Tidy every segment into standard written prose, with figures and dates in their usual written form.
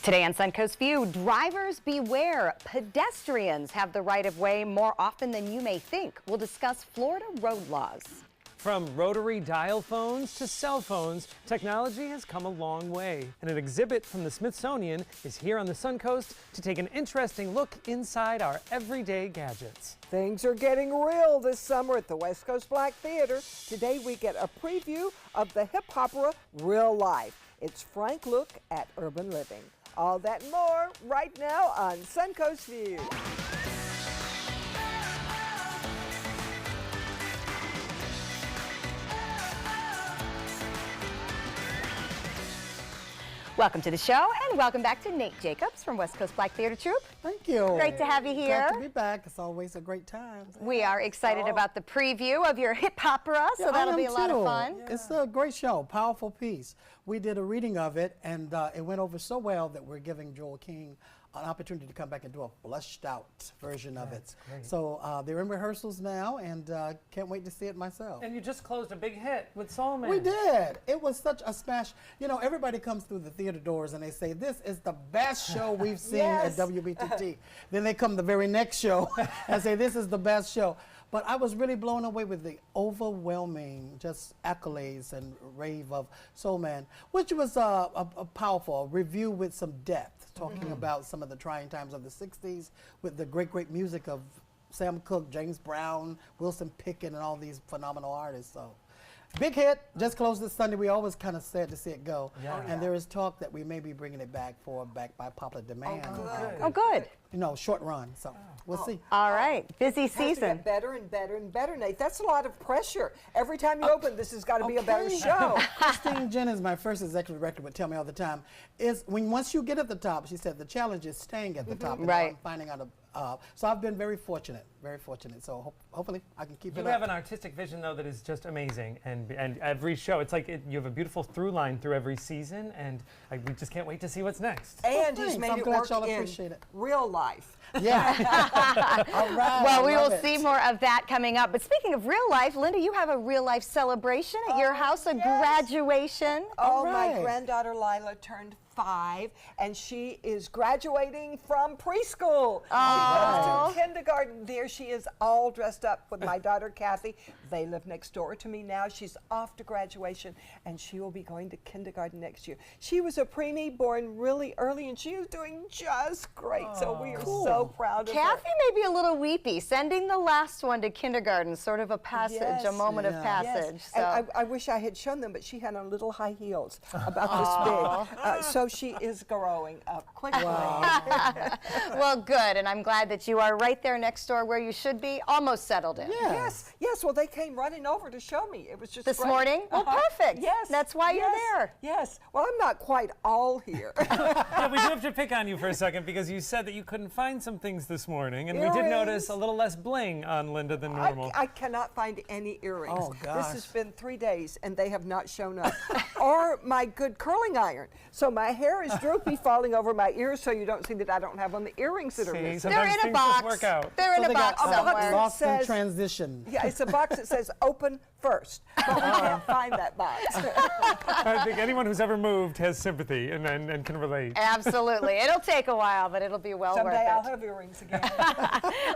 Today on Suncoast View, drivers beware. Pedestrians have the right of way more often than you may think. We'll discuss Florida road laws. From rotary dial phones to cell phones, technology has come a long way. And an exhibit from the Smithsonian is here on the Suncoast to take an interesting look inside our everyday gadgets. Things are getting real this summer at the West Coast Black Theater. Today we get a preview of the hip opera Real Life. It's Frank look at urban living. All that and more right now on Suncoast View. Welcome to the show, and welcome back to Nate Jacobs from West Coast Black Theater Troupe. Thank you. Great to have you here. Glad to be back. It's always a great time. We are excited about the preview of your hip opera, so that'll be a lot of fun. Yeah. It's a great show, powerful piece. We did a reading of it, and it went over so well that we're giving Joel King an opportunity to come back and do a blushed out version of it. Great. So they're in rehearsals now, and can't wait to see it myself. And you just closed a big hit with Soul Man. We did. It was such a smash. You know, everybody comes through the theater doors and they say, this is the best show we've seen Yes. at WBTT. Then they come the very next show and say, this is the best show. But I was really blown away with the overwhelming just accolades and rave of Soul Man, which was a powerful review with some depth, talking about some of the trying times of the 60s with the great, great music of Sam Cooke, James Brown, Wilson Pickett, and all these phenomenal artists. So, big hit, just closed this Sunday. We always kind of sad to see it go. Yeah. And there is talk that we may be bringing it back by popular demand. Oh, good. You know, short run. So, we'll see. All right, busy It has to season. get better and better and better, Nate. That's a lot of pressure. Every time you open, this has got to be a better show. Christine Jennings, my first executive director, would tell me all the time, is once you get at the top, she said, the challenge is staying at the top. And Right. I'm finding out. So I've been very fortunate, very fortunate. So hopefully I can keep it You up. have an artistic vision, though, that is just amazing. And every show, it's like you have a beautiful through line through every season, and we just can't wait to see what's next. And he's thanks. made I'm it glad work y'all in appreciate it. real life. Yeah. All right. Well, I we will love it. see more of that coming up. But speaking of real life, Linda, you have a real life celebration at your house, a yes. graduation. Oh, right. my granddaughter Lila turned 5, and she is graduating from preschool. She goes to kindergarten. There she is, all dressed up with my daughter Kathy. They live next door to me now. She's off to graduation, and she will be going to kindergarten next year. She was a preemie, born really early, and she is doing just great. So we are so proud of her. Kathy may be a little weepy, sending the last one to kindergarten, sort of a passage, Yes. a moment of Yeah. passage. Yes. So. And I wish I had shown them, but she had on little high heels about this big. So she is growing up quickly. Well, good, and I'm glad that you are right there next door where you should be, almost settled in. Yeah. Yes, yes. Well, they came running over to show me. It was just This great. morning? Well, perfect. Yes. That's why you're yes, there. Yes. Well, I'm not quite all here. Yeah, we do have to pick on you for a second because you said that you couldn't find some things this morning, and we did notice Earrings. a little less bling on Linda than normal. I cannot find any earrings. Oh, This gosh. has been 3 days, and they have not shown up. Or my good curling iron. So my hair is droopy, falling over my ears, so you don't see that I don't have on the earrings that are See, missing. They're sometimes in a things just box. work out. They're in So a they box got somewhere. lost in Says- transition. Yeah, it's a box that says open first, but we can't find that box. I think anyone who's ever moved has sympathy and can relate. Absolutely. It'll take a while, but it'll be well worth Someday it. I'll have earrings again.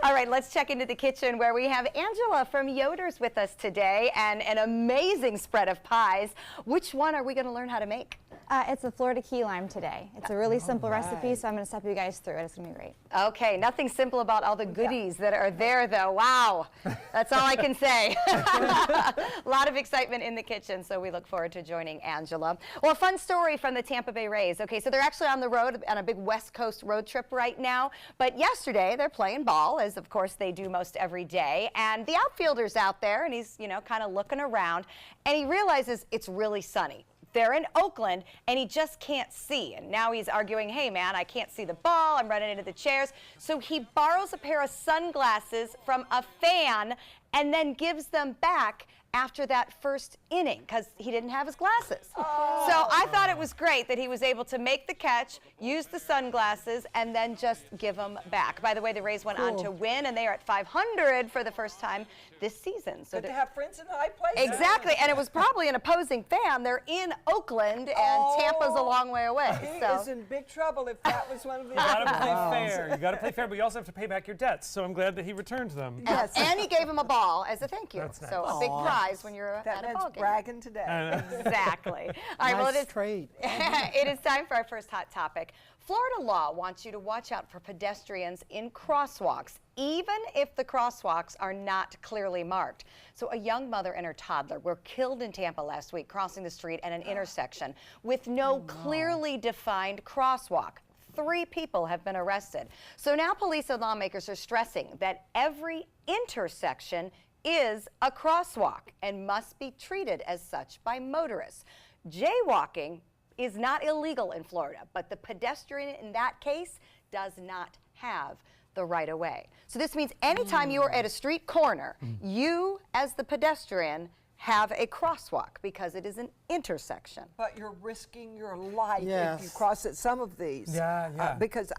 All right, let's check into the kitchen where we have Angela from Yoder's with us today and an amazing spread of pies. Which one are we going to learn how to make? It's a Florida key lime today. It's a really simple recipe, so I'm going to step you guys through it. It's going to be great. Okay, nothing simple about all the goodies that are there, though. Wow, that's all I can say. A lot of excitement in the kitchen, so we look forward to joining Angela. Well, a fun story from the Tampa Bay Rays. Okay, so they're actually on the road on a big West Coast road trip right now, but yesterday they're playing ball, as of course they do most every day, and the outfielder's out there, and he's, you know, kind of looking around, and he realizes it's really sunny. They're in Oakland, and he just can't see. And now he's arguing, hey, man, I can't see the ball. I'm running into the chairs. So he borrows a pair of sunglasses from a fan and then gives them back after that first inning because he didn't have his glasses. So I thought it was great that he was able to make the catch, use the sunglasses, and then just give them back. By the way, the Rays went on to win, and they are at 500 for the first time this season. So Good to have friends in high places. exactly, and it was probably an opposing fan. They're in Oakland, and Tampa's a long way away. He So. is in big trouble if that was one of the You gotta play fair. You gotta play fair, but you also have to pay back your debts. So I'm glad that he returned them. Yes. And he gave him a ball as a thank you. That's nice. So a big prize when you're That at a man's ball game. bragging today. Exactly. All right, well, Nice trade. it is time for our first hot topic. Florida law wants you to watch out for pedestrians in crosswalks, even if the crosswalks are not clearly marked. So a young mother and her toddler were killed in Tampa last week crossing the street at an intersection with no clearly defined crosswalk. 3 people have been arrested. So now police and lawmakers are stressing that every intersection is a crosswalk and must be treated as such by motorists. Jaywalking is not illegal in Florida, but the pedestrian in that case does not have the right of way. So this means anytime you are at a street corner, you as the pedestrian have a crosswalk because it is an intersection. But you're risking your life if you Yes. cross at some of these. Yeah. Because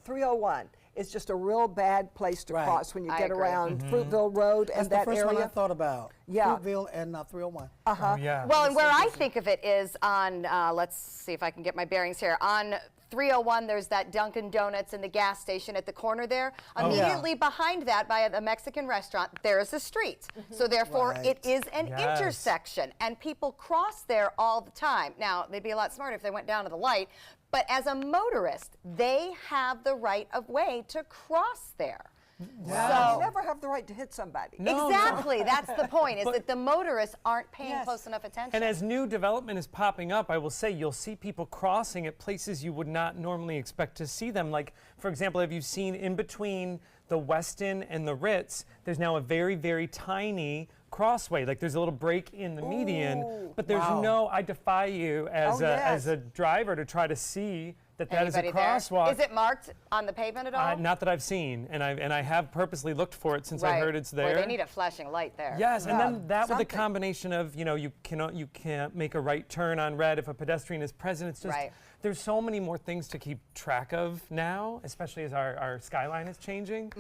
301 is just a real bad place to Right. cross when you I get agree. around Fruitville Road That's and the that first one I area. thought about. Yeah. Fruitville and 301. Oh, yeah. Well, and where I think of it is on, let's see if I can get my bearings here. On 301, there's that Dunkin' Donuts and the gas station at the corner there. Immediately behind that, by the Mexican restaurant, there is a street. So therefore, Right. it is an Yes. intersection, and people cross there all the time. Now, they'd be a lot smarter if they went down to the light, but as a motorist, they have the right of way to cross there. You So, never have the right to hit somebody. exactly, that's the point, is that the motorists aren't paying Yes. close enough attention. And as new development is popping up, I will say you'll see people crossing at places you would not normally expect to see them. Like, for example, have you seen in between the Westin and the Ritz, there's now a very, very tiny crossway. Like there's a little break in the median, but there's Wow. I defy you as yes. a driver to try to see that is a Anybody there? crosswalk. Is it marked on the pavement at all? Not that I've seen, and I have purposely looked for it since I heard it's there. Well, they need a flashing light there. Yes, and then that with something. the combination of, you can't make a right turn on red if a pedestrian is present. It's just, Right. there's so many more things to keep track of now, especially as our skyline is changing.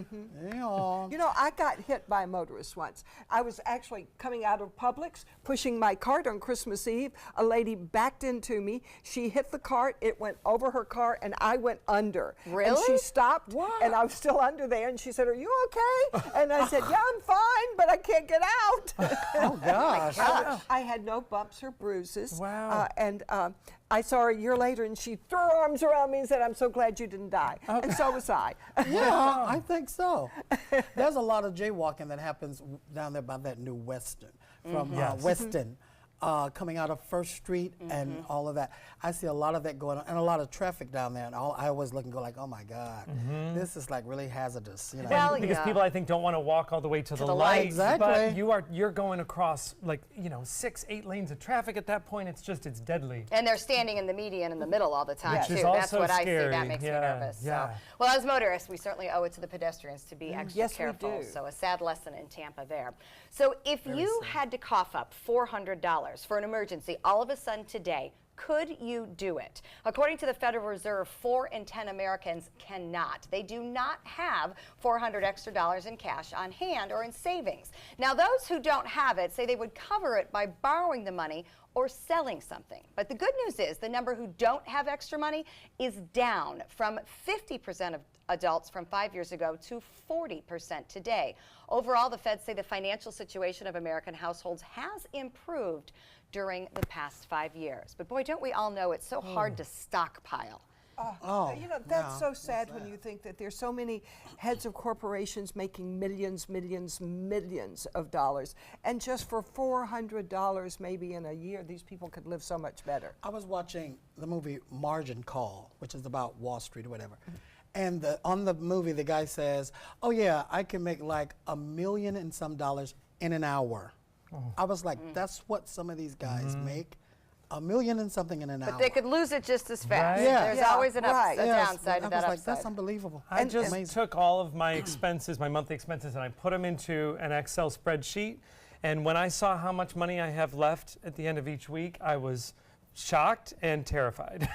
Yeah. You know, I got hit by a motorist once. I was actually coming out of Publix, pushing my cart on Christmas Eve. A lady backed into me. She hit the cart. It went over her car, and I went under. And Really? she stopped, and I was still under there. And she said, "Are you okay?" And I said, "Yeah, I'm fine, but I can't get out." Oh, gosh. I had no bumps or bruises. Wow. And I saw her a year later, and she threw her arms around me and said, "I'm so glad you didn't die." And so was I. Yeah, I think so. There's a lot of jaywalking that happens down there by that new Weston, from Yes. Weston, coming out of First Street and all of that. I see a lot of that going on, and a lot of traffic down there. And I always look and go like, "Oh my God, this is like really hazardous." You know? Well, Because yeah. people, I think, don't want to walk all the way to the the light. light. Exactly. But you're going across 6-8 lanes of traffic at that point. It's deadly. And they're standing in the median in the middle all the time, Which too. is That's also what I see. scary. That makes me Yeah, nervous. yeah. So. Well, as motorists, we certainly owe it to the pedestrians to be extra Yes, we careful. do. So a sad lesson in Tampa there. So if you had to cough up $400 for an emergency all of a sudden today, could you do it? According to the Federal Reserve, 4 in 10 Americans cannot. They do not have $400 extra in cash on hand or in savings. Now, those who don't have it say they would cover it by borrowing the money or selling something. But the good news is the number who don't have extra money is down from 50% of adults from 5 years ago to 40% today. Overall, the Fed say the financial situation of American households has improved during the past 5 years. But boy, don't we all know it's so hard to stockpile. Oh, You know, that's yeah, so sad when you think that there's so many heads of corporations making millions of dollars. And just for $400 maybe in a year, these people could live so much better. I was watching the movie Margin Call, which is about Wall Street or whatever. And on the movie, the guy says, "Oh yeah, I can make like $1 million and some dollars in an hour." I was like, that's what some of these guys make, $1 million and something in an hour. But they could lose it just as fast. Right. Yeah. There's Yeah, always a right. downside to I that was like, upside. that's unbelievable. I just Amazing. took all of my expenses, my monthly expenses, and I put them into an Excel spreadsheet. And when I saw how much money I have left at the end of each week, I was shocked and terrified,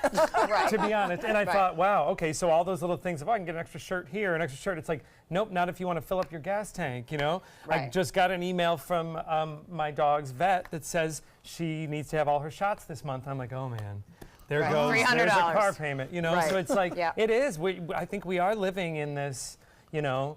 Right. to be honest. And I Right. thought, wow, okay, so all those little things, if I can get an extra shirt here, an extra shirt, it's like, nope, not if you want to fill up your gas tank, you know? I Right. just got an email from my dog's vet that says she needs to have all her shots this month. I'm like, oh man, there Right. goes, there's a $300. car payment, you know? Right. So it's like, Yeah. it is, I think we are living in this, you know,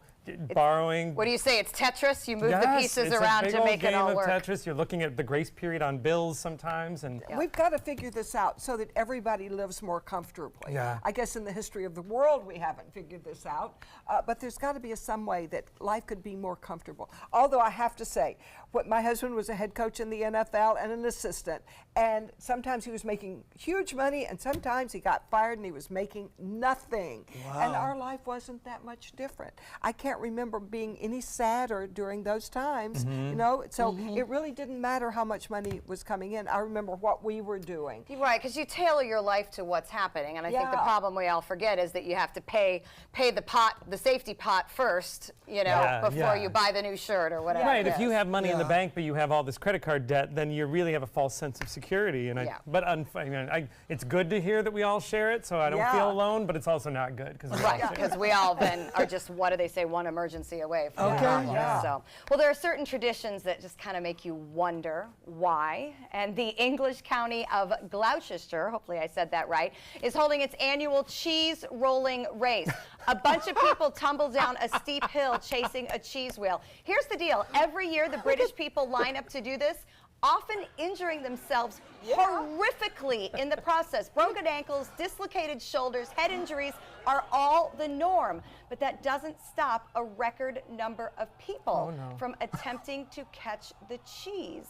borrowing. What do you say? It's Tetris. You move the Yes, pieces it's around a big to old make it game all of work. Tetris. You're looking at the grace period on bills sometimes, and We've got to figure this out so that everybody lives more comfortably. Yeah. I guess in the history of the world we haven't figured this out, but there's got to be some way that life could be more comfortable. Although I have to say, my husband was a head coach in the NFL and an assistant, and sometimes he was making huge money, and sometimes he got fired and he was making nothing. And our life wasn't that much different. I can't remember being any sadder during those times, you know. So it really didn't matter how much money was coming in. I remember what we were doing. You're right, because you tailor your life to what's happening, and I think the Yeah. problem we all forget is that you have to pay the safety pot first, you know, Yeah, before yeah. you buy the new shirt or whatever. right. it If you is. have money in the Yeah. bank, but you have all this credit card debt, then you really have a false sense of security. And Yeah. it's good to hear that we all share it, so I don't Yeah. feel alone. But it's also not good because Right, because we all then are just, what do they say, one emergency away from Okay. the problem. Yeah. So, well, there are certain traditions that just kind of make you wonder why. And the English county of Gloucestershire, hopefully I said that right, is holding its annual cheese rolling race. A bunch of people tumble down a steep hill chasing a cheese wheel. Here's the deal. Every year, the British people line up to do this, often injuring themselves horrifically in the process. Broken ankles, dislocated shoulders, head injuries are all the norm. But that doesn't stop a record number of people from attempting to catch the cheese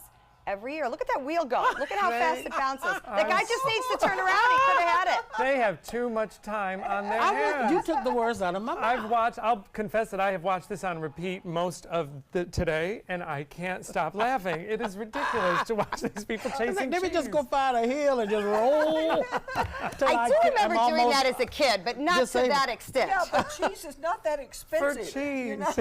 every year. Look at that wheel go. Look at how fast it bounces. The guy just needs to turn around. He could have had it. they have too much time on their hands. You took the words out of my mouth. I'll confess that I have watched this on repeat most of today, and I can't stop laughing. It is ridiculous to watch these people It's chasing like, let me just cheese. go find a hill and just roll. I do remember doing that as a kid, but not Just to saying- that extent. Yeah, but cheese is not that For expensive. cheese. You know?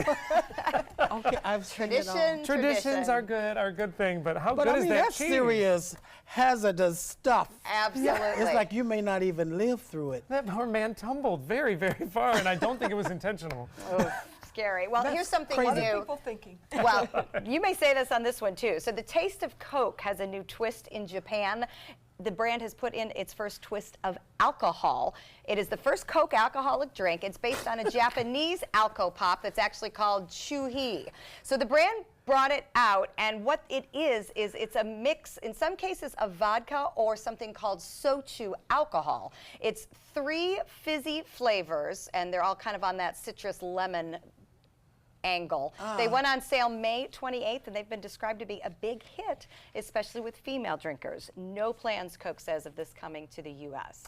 Okay, I've seen it all. Tradition. Traditions are a good thing, but how But good I is mean, that that's cheese? serious, hazardous stuff. Absolutely. It's like you may not even live through it. That poor man tumbled very, very far, and I don't think it was intentional. Oh, scary. Well, here's something crazy. What are new. people thinking? Well, you may say this on this one too. So the taste of Coke has a new twist in Japan. The brand has put in its first twist of alcohol. It is the first Coke alcoholic drink. It's based on a Japanese alcopop that's actually called Chuhi. So the brand brought it out, and what it is it's a mix, in some cases, of vodka or something called sochu alcohol. It's 3 fizzy flavors, and they're all kind of on that citrus lemon angle. They went on sale May 28th, and they've been described to be a big hit, especially with female drinkers. No plans, Coke says, of this coming to the U.S.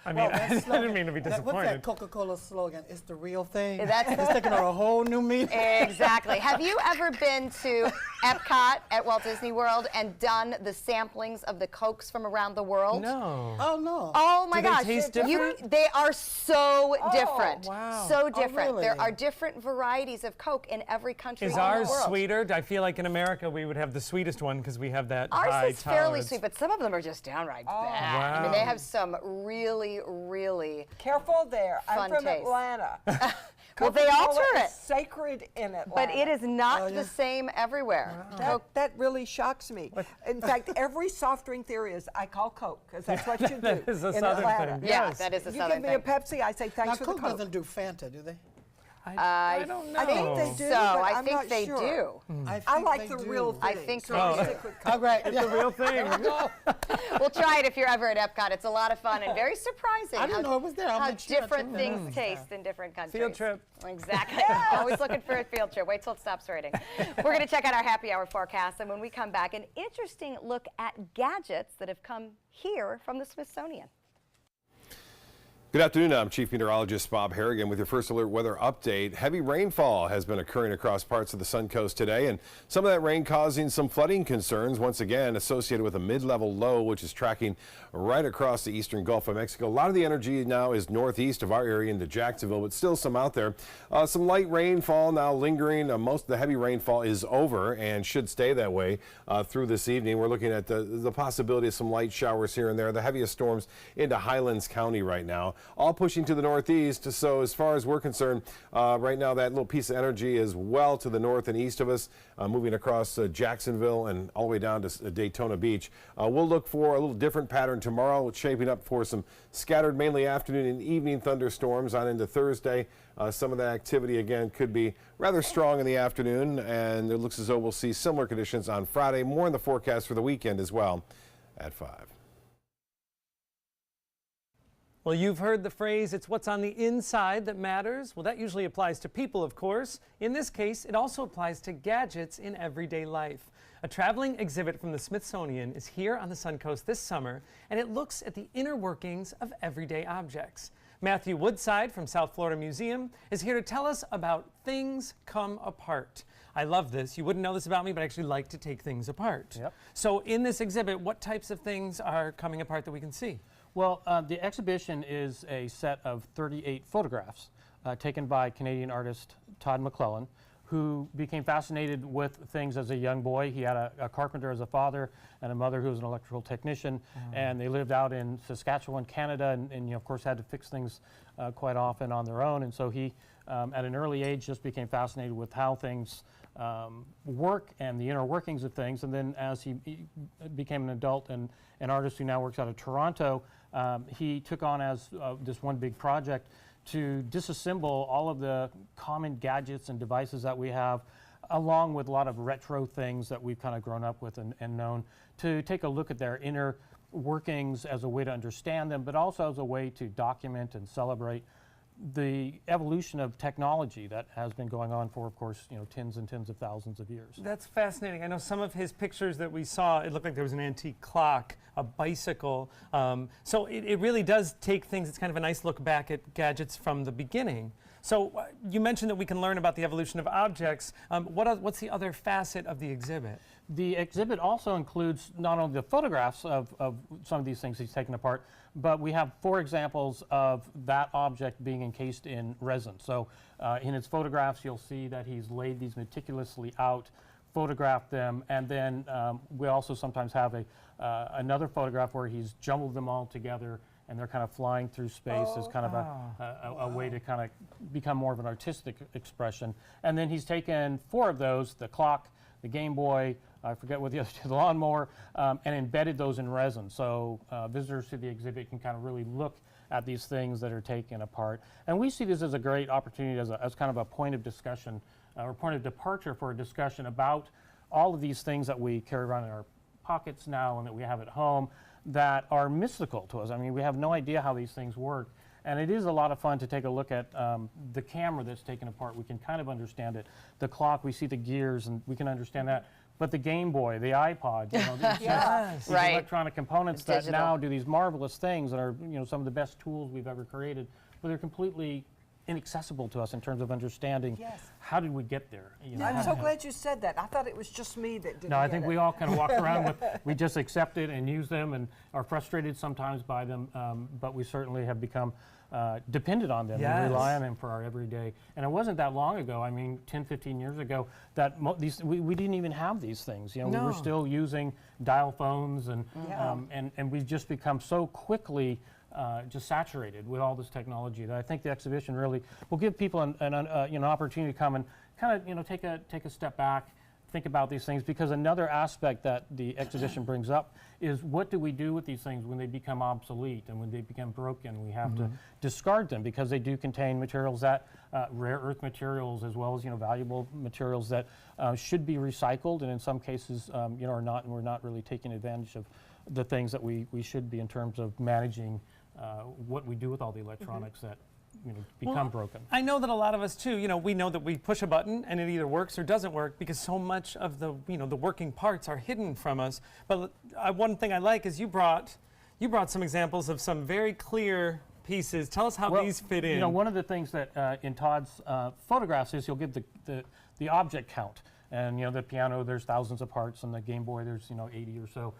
I mean, I didn't mean to be What's disappointed. that Coca-Cola slogan? It's the real thing. That's- it's taking on a whole new meaning. Exactly. Have you ever been to Epcot at Walt Disney World and done the samplings of the Cokes from around the world? No. Oh no. Oh my Do they gosh. taste different? They are so different. wow. So different. There really? are different varieties of Coke in every country Is in the ours world. sweeter? I feel like in America we would have the sweetest one because we have that high Ours is fairly tolerance. sweet, but some of them are just downright bad. I mean, Wow. they have some really, really. Careful there. I'm Fun from taste. Atlanta. Well, they Coca-Cola alter is it. sacred in Atlanta. But it is not Oh, yeah. the same everywhere. That really shocks me. In fact, every soft drink there is, I call Coke, because that's what you do That is a in Southern Atlanta. thing. Yeah, Yes. that is a You Southern give me a thing. Pepsi, I say thanks Now for the Coke Coke. doesn't do Fanta, do they? I don't know. I think they do, So but I I'm think not they sure. do. I like they the do. real thing. I think so they I'll do. stick with Coke. All right. It's a real thing. We'll try it if you're ever at Epcot. It's a lot of fun and very surprising. I didn't know it was there. I'll How make sure I different check that things out. taste in different countries. Field trip. Exactly. Always looking for a field trip. Wait till it stops raining. We're going to check out our happy hour forecast, and when we come back, an interesting look at gadgets that have come here from the Smithsonian. Good afternoon. I'm Chief Meteorologist Bob Harrigan with your first alert weather update. Heavy rainfall has been occurring across parts of the Suncoast today, and some of that rain causing some flooding concerns, once again associated with a mid-level low, which is tracking right across the eastern Gulf of Mexico. A lot of the energy now is northeast of our area into Jacksonville, but still some out there. Some light rainfall now lingering. Most of the heavy rainfall is over and should stay that way through this evening. We're looking at the possibility of some light showers here and there. The heaviest storms into Highlands County right now, all pushing to the northeast. So as far as we're concerned, right now that little piece of energy is well to the north and east of us, moving across Jacksonville and all the way down to Daytona Beach. We'll look for a little different pattern tomorrow. It's shaping up for some scattered mainly afternoon and evening thunderstorms on into Thursday. Some of that activity again could be rather strong in the afternoon, and it looks as though we'll see similar conditions on Friday. More in the forecast for the weekend as well at 5. Well, you've heard the phrase, it's what's on the inside that matters. Well, that usually applies to people, of course. In this case, it also applies to gadgets in everyday life. A traveling exhibit from the Smithsonian is here on the Suncoast this summer, and it looks at the inner workings of everyday objects. Matthew Woodside from South Florida Museum is here to tell us about Things Come Apart. I love this. You wouldn't know this about me, but I actually like to take things apart. Yep. So in this exhibit, what types of things are coming apart that we can see? Well, the exhibition is a set of 38 photographs taken by Canadian artist Todd McClellan, who became fascinated with things as a young boy. He had a carpenter as a father and a mother who was an electrical technician, and they lived out in Saskatchewan, Canada, and of course had to fix things quite often on their own. And so he, at an early age, just became fascinated with how things work and the inner workings of things. And then as he became an adult and an artist who now works out of Toronto, he took on as this one big project to disassemble all of the common gadgets and devices that we have, along with a lot of retro things that we've kind of grown up with and known, to take a look at their inner workings as a way to understand them, but also as a way to document and celebrate the evolution of technology that has been going on for, of course, tens and tens of thousands of years. That's fascinating. I know some of his pictures that we saw, it looked like there was an antique clock, a bicycle. So it really does take things, it's kind of a nice look back at gadgets from the beginning. So you mentioned that we can learn about the evolution of objects. What's the other facet of the exhibit? The exhibit also includes not only the photographs of some of these things he's taken apart, but we have 4 examples of that object being encased in resin. So in his photographs, you'll see that he's laid these meticulously out, photographed them, and then we also sometimes have another photograph where he's jumbled them all together, and they're kind of flying through space as kind of a way to kind of become more of an artistic expression. And then he's taken 4 of those, the clock, the Game Boy, I forget what the other 2, the lawnmower, and embedded those in resin. So visitors to the exhibit can kind of really look at these things that are taken apart. And we see this as a great opportunity as kind of a point of discussion or point of departure for a discussion about all of these things that we carry around in our pockets now and that we have at home that are mystical to us. I mean, we have no idea how these things work. And it is a lot of fun to take a look at the camera that's taken apart. We can kind of understand it. The clock, we see the gears, and we can understand that. But the Game Boy, the iPod, these electronic components that now do these marvelous things that are some of the best tools we've ever created, but they're completely inaccessible to us in terms of understanding how did we get there. I'm so glad you said that. I thought it was just me that didn't No, I get think it. we all kind of walk around with, we just accept it and use them and are frustrated sometimes by them, but we certainly have become dependent on them and rely on them for our everyday. And it wasn't that long ago, I mean 10, 15 years ago, that we didn't even have these things. We were still using dial phones and we've just become so quickly just saturated with all this technology that I think the exhibition really will give people an opportunity to come and kind of take a step back, think about these things, because another aspect that the exhibition brings up is what do we do with these things when they become obsolete and when they become broken? We have to discard them because they do contain materials that rare earth materials as well as valuable materials that should be recycled, and in some cases are not, and we're not really taking advantage of the things that we should be in terms of managing what we do with all the electronics that become broken. I know that a lot of us too, we know that we push a button and it either works or doesn't work because so much of the, the working parts are hidden from us. But one thing I like is you brought some examples of some very clear pieces. Tell us how Well, these fit in. You know, one of the things that in Todd's photographs is he'll give the object count. And you know, the piano, there's thousands of parts, and the Game Boy, there's 80 or so.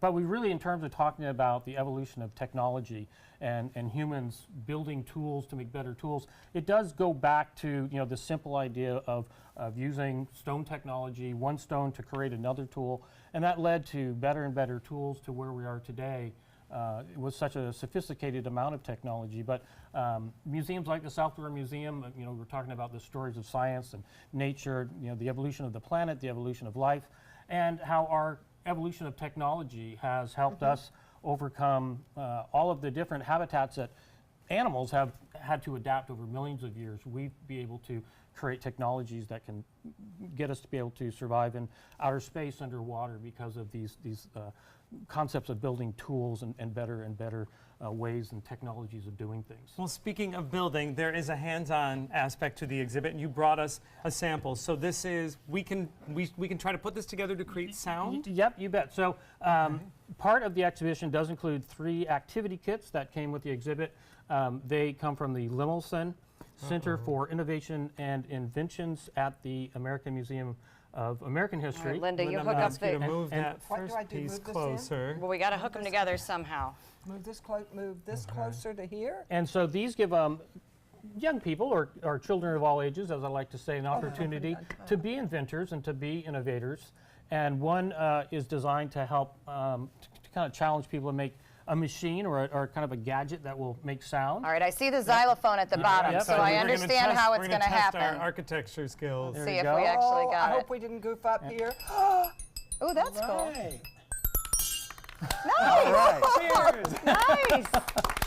But we really, in terms of talking about the evolution of technology and humans building tools to make better tools, it does go back to the simple idea of using stone technology, one stone to create another tool, and that led to better and better tools to where we are today. It was such a sophisticated amount of technology, but museums like the South Florida Museum, we're talking about the stories of science and nature, the evolution of the planet, the evolution of life, and how our evolution of technology has helped us overcome all of the different habitats that animals have had to adapt over millions of years. We've been able to create technologies that can get us to be able to survive in outer space underwater because of these concepts of building tools and better ways and technologies of doing things. Well, speaking of building, there is a hands-on aspect to the exhibit, and you brought us a sample. So this is, we can try to put this together to create sound? Yep, you bet. So part of the exhibition does include 3 activity kits that came with the exhibit. They come from the Lemelson Center for Innovation and Inventions at the American Museum of American History. All right, Linda, you I'm hook gonna up ask you to move that What do first I do, piece move this in? closer. Well, we got to hook them together somehow. Move this closer to here. And so these give young people or children of all ages, as I like to say, an opportunity to be inventors and to be innovators. And one is designed to help to kind of challenge people to make a machine or kind of a gadget that will make sound. All right, I see the xylophone at the bottom, Yep. so I We're gonna understand how it's we're going to test our happen. architecture skills. Let's There see you if go. we actually I got it. hope we didn't goof up here. Oh, that's cool. Right. All right. Cheers! Nice.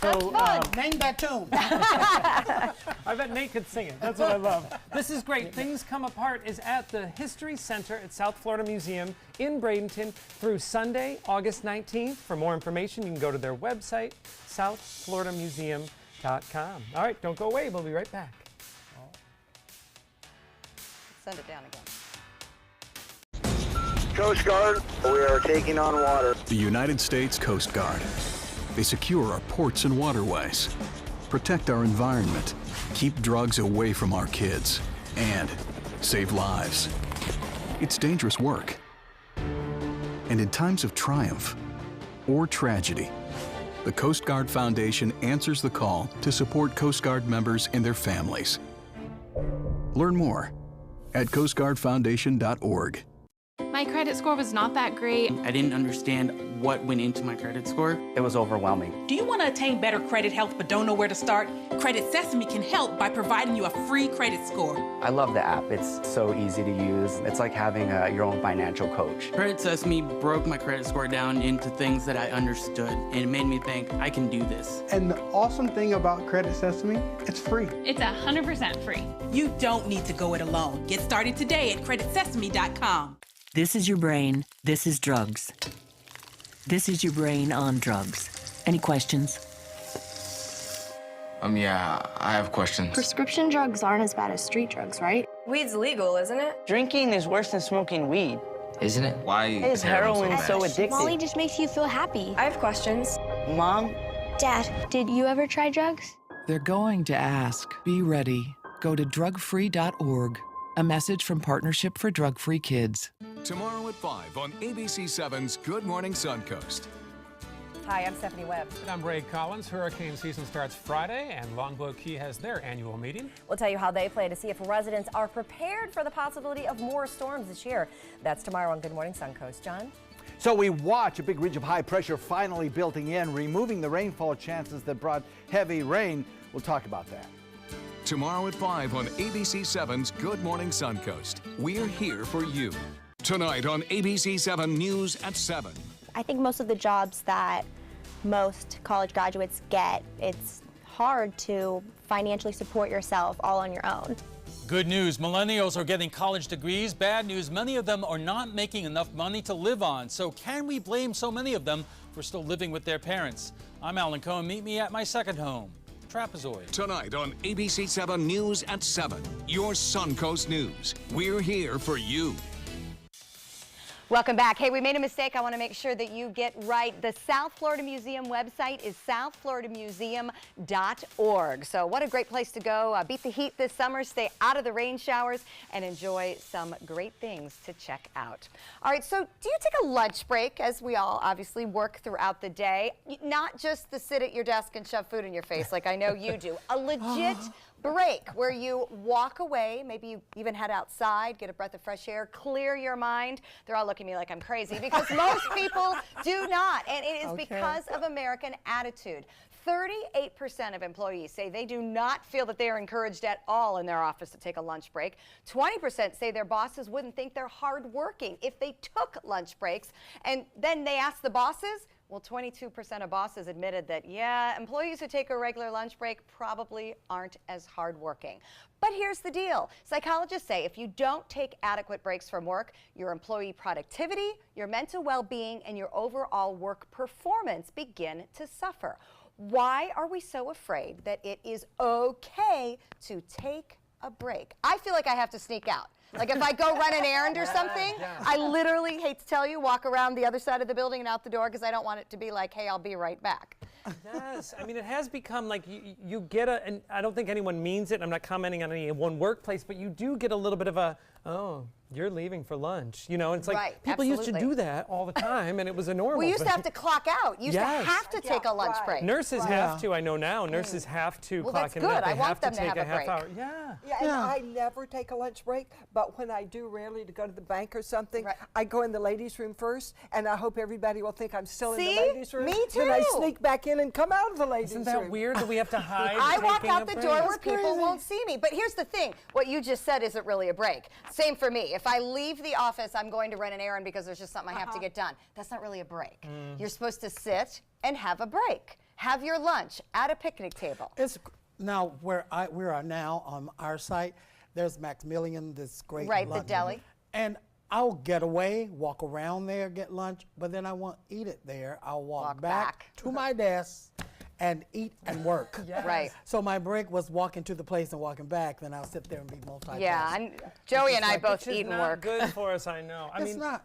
So, Name that tune. I bet Nate could sing it. That's what I love. This is great. Things Come Apart is at the History Center at South Florida Museum in Bradenton through Sunday, August 19th. For more information, you can go to their website, southfloridamuseum.com. All right, don't go away. We'll be right back. Send it down again. Coast Guard, we are taking on water. The United States Coast Guard. They secure our ports and waterways, protect our environment, keep drugs away from our kids, and save lives. It's dangerous work. And in times of triumph or tragedy, the Coast Guard Foundation answers the call to support Coast Guard members and their families. Learn more at coastguardfoundation.org. My credit score was not that great. I didn't understand what went into my credit score. It was overwhelming. Do you want to attain better credit health but don't know where to start? Credit Sesame can help by providing you a free credit score. I love the app. It's so easy to use. It's like having your own financial coach. Credit Sesame broke my credit score down into things that I understood, and it made me think, I can do this. And the awesome thing about Credit Sesame, it's free. It's 100% free. You don't need to go it alone. Get started today at creditsesame.com. This is your brain. This is drugs. This is your brain on drugs. Any questions? Yeah, I have questions. Prescription drugs aren't as bad as street drugs, right? Weed's legal, isn't it? Drinking is worse than smoking weed. Isn't it? Why is heroin so addictive? Molly just makes you feel happy. I have questions. Mom? Dad, did you ever try drugs? They're going to ask. Be ready. Go to drugfree.org. A message from Partnership for Drug-Free Kids. Tomorrow at 5 on ABC7's Good Morning Suncoast. Hi, I'm Stephanie Webb. And I'm Ray Collins. Hurricane season starts Friday, and Longboat Key has their annual meeting. We'll tell you how they plan to see if residents are prepared for the possibility of more storms this year. That's tomorrow on Good Morning Suncoast. John? So we watch a big ridge of high pressure finally building in, removing the rainfall chances that brought heavy rain. We'll talk about that. Tomorrow at 5 on ABC7's Good Morning Suncoast. We're here for you. Tonight on ABC7 News at 7. I think most of the jobs that most college graduates get, it's hard to financially support yourself all on your own. Good news, millennials are getting college degrees. Bad news, many of them are not making enough money to live on. So can we blame so many of them for still living with their parents? I'm Alan Cohen. Meet me at my second home, Trapezoid. Tonight on ABC7 News at 7, your Suncoast News. We're here for you. Welcome back. Hey, we made a mistake. I want to make sure that you get right. The South Florida Museum website is southfloridamuseum.org. So what a great place to go. Beat the heat this summer, stay out of the rain showers, and enjoy some great things to check out. All right, so do you take a lunch break, as we all obviously work throughout the day? Not just the sit at your desk and shove food in your face like I know you do. A legit break where you walk away, maybe you even head outside, get a breath of fresh air, clear your mind. They're all looking at me like I'm crazy because most people do not, and it is because of American attitude. 38% of employees say they do not feel that they are encouraged at all in their office to take a lunch break. 20% say their bosses wouldn't think they're hardworking if they took lunch breaks. And then they ask the bosses, well, 22% of bosses admitted that, yeah, employees who take a regular lunch break probably aren't as hardworking. But here's the deal. Psychologists say if you don't take adequate breaks from work, your employee productivity, your mental well-being, and your overall work performance begin to suffer. Why are we so afraid that it is okay to take a break? I feel like I have to sneak out. Like if I go run an errand or something, I literally, hate to tell you, walk around the other side of the building and out the door because I don't want it to be like, hey, I'll be right back. Yes, I mean, it has become like you get a, and I don't think anyone means it, I'm not commenting on any one workplace, but you do get a little bit of a, oh, you're leaving for lunch, you know, and it's like people used to do that all the time and it was a normal. We used to have to clock out. You used to have to take a lunch break. Nurses have to, I know now, nurses have to clock in. Well, that's good. They I want them to take to have a break. half hour. Yeah. And I never take a lunch break, but when I do rarely to go to the bank or something, I go in the ladies' room first, and I hope everybody will think I'm still in the ladies' room. Me too. Then I sneak back in and come out of the ladies' room. Isn't that weird that we have to hide? I walk out the door where people won't see me. But here's the thing. What you just said isn't really a break. Same for me. If I leave the office, I'm going to run an errand because there's just something I have to get done. That's not really a break. You're supposed to sit and have a break. Have your lunch at a picnic table. Now, where we are now on our site, there's Maximilian, this great the lunch. deli. And I'll get away, walk around there, get lunch, but then I won't eat it there. I'll walk back to my desk and eat and work. Right. So my break was walking to the place and walking back, then I'll sit there and be multitasking. Yeah, and Joey and I both eat and work. It's not good for us, I know. I mean, I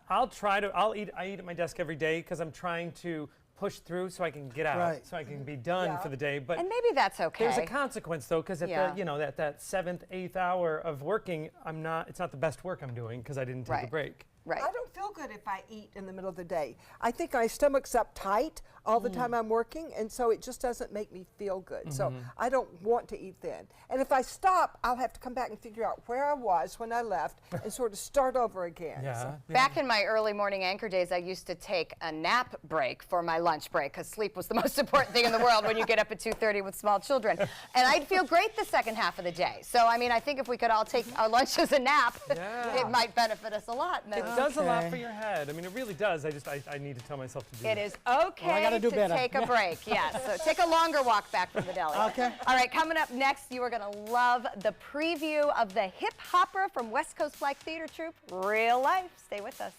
eat at my desk every day because I'm trying to push through so I can get out, so I can be done for the day. But and maybe that's okay. There's a consequence though, because at the, you know, that 7th, 8th hour of working, it's not the best work I'm doing because I didn't take a break. I don't feel good if I eat in the middle of the day. I think my stomach's up tight all the time I'm working, and so it just doesn't make me feel good. So I don't want to eat then. And if I stop, I'll have to come back and figure out where I was when I left and sort of start over again. Back in my early morning anchor days, I used to take a nap break for my lunch break because sleep was the most important thing in the world when you get up at 2:30 with small children. And I'd feel great the second half of the day. So, I mean, I think if we could all take our lunch as a nap, it might benefit us a lot. It does a lot for your head. I mean, it really does. I need to tell myself to do it. It is okay to take a break, yes. So take a longer walk back from the deli. Okay. All right, coming up next, you are going to love the preview of the hip hopper from West Coast Black Theater Troupe, Real Life. Stay with us.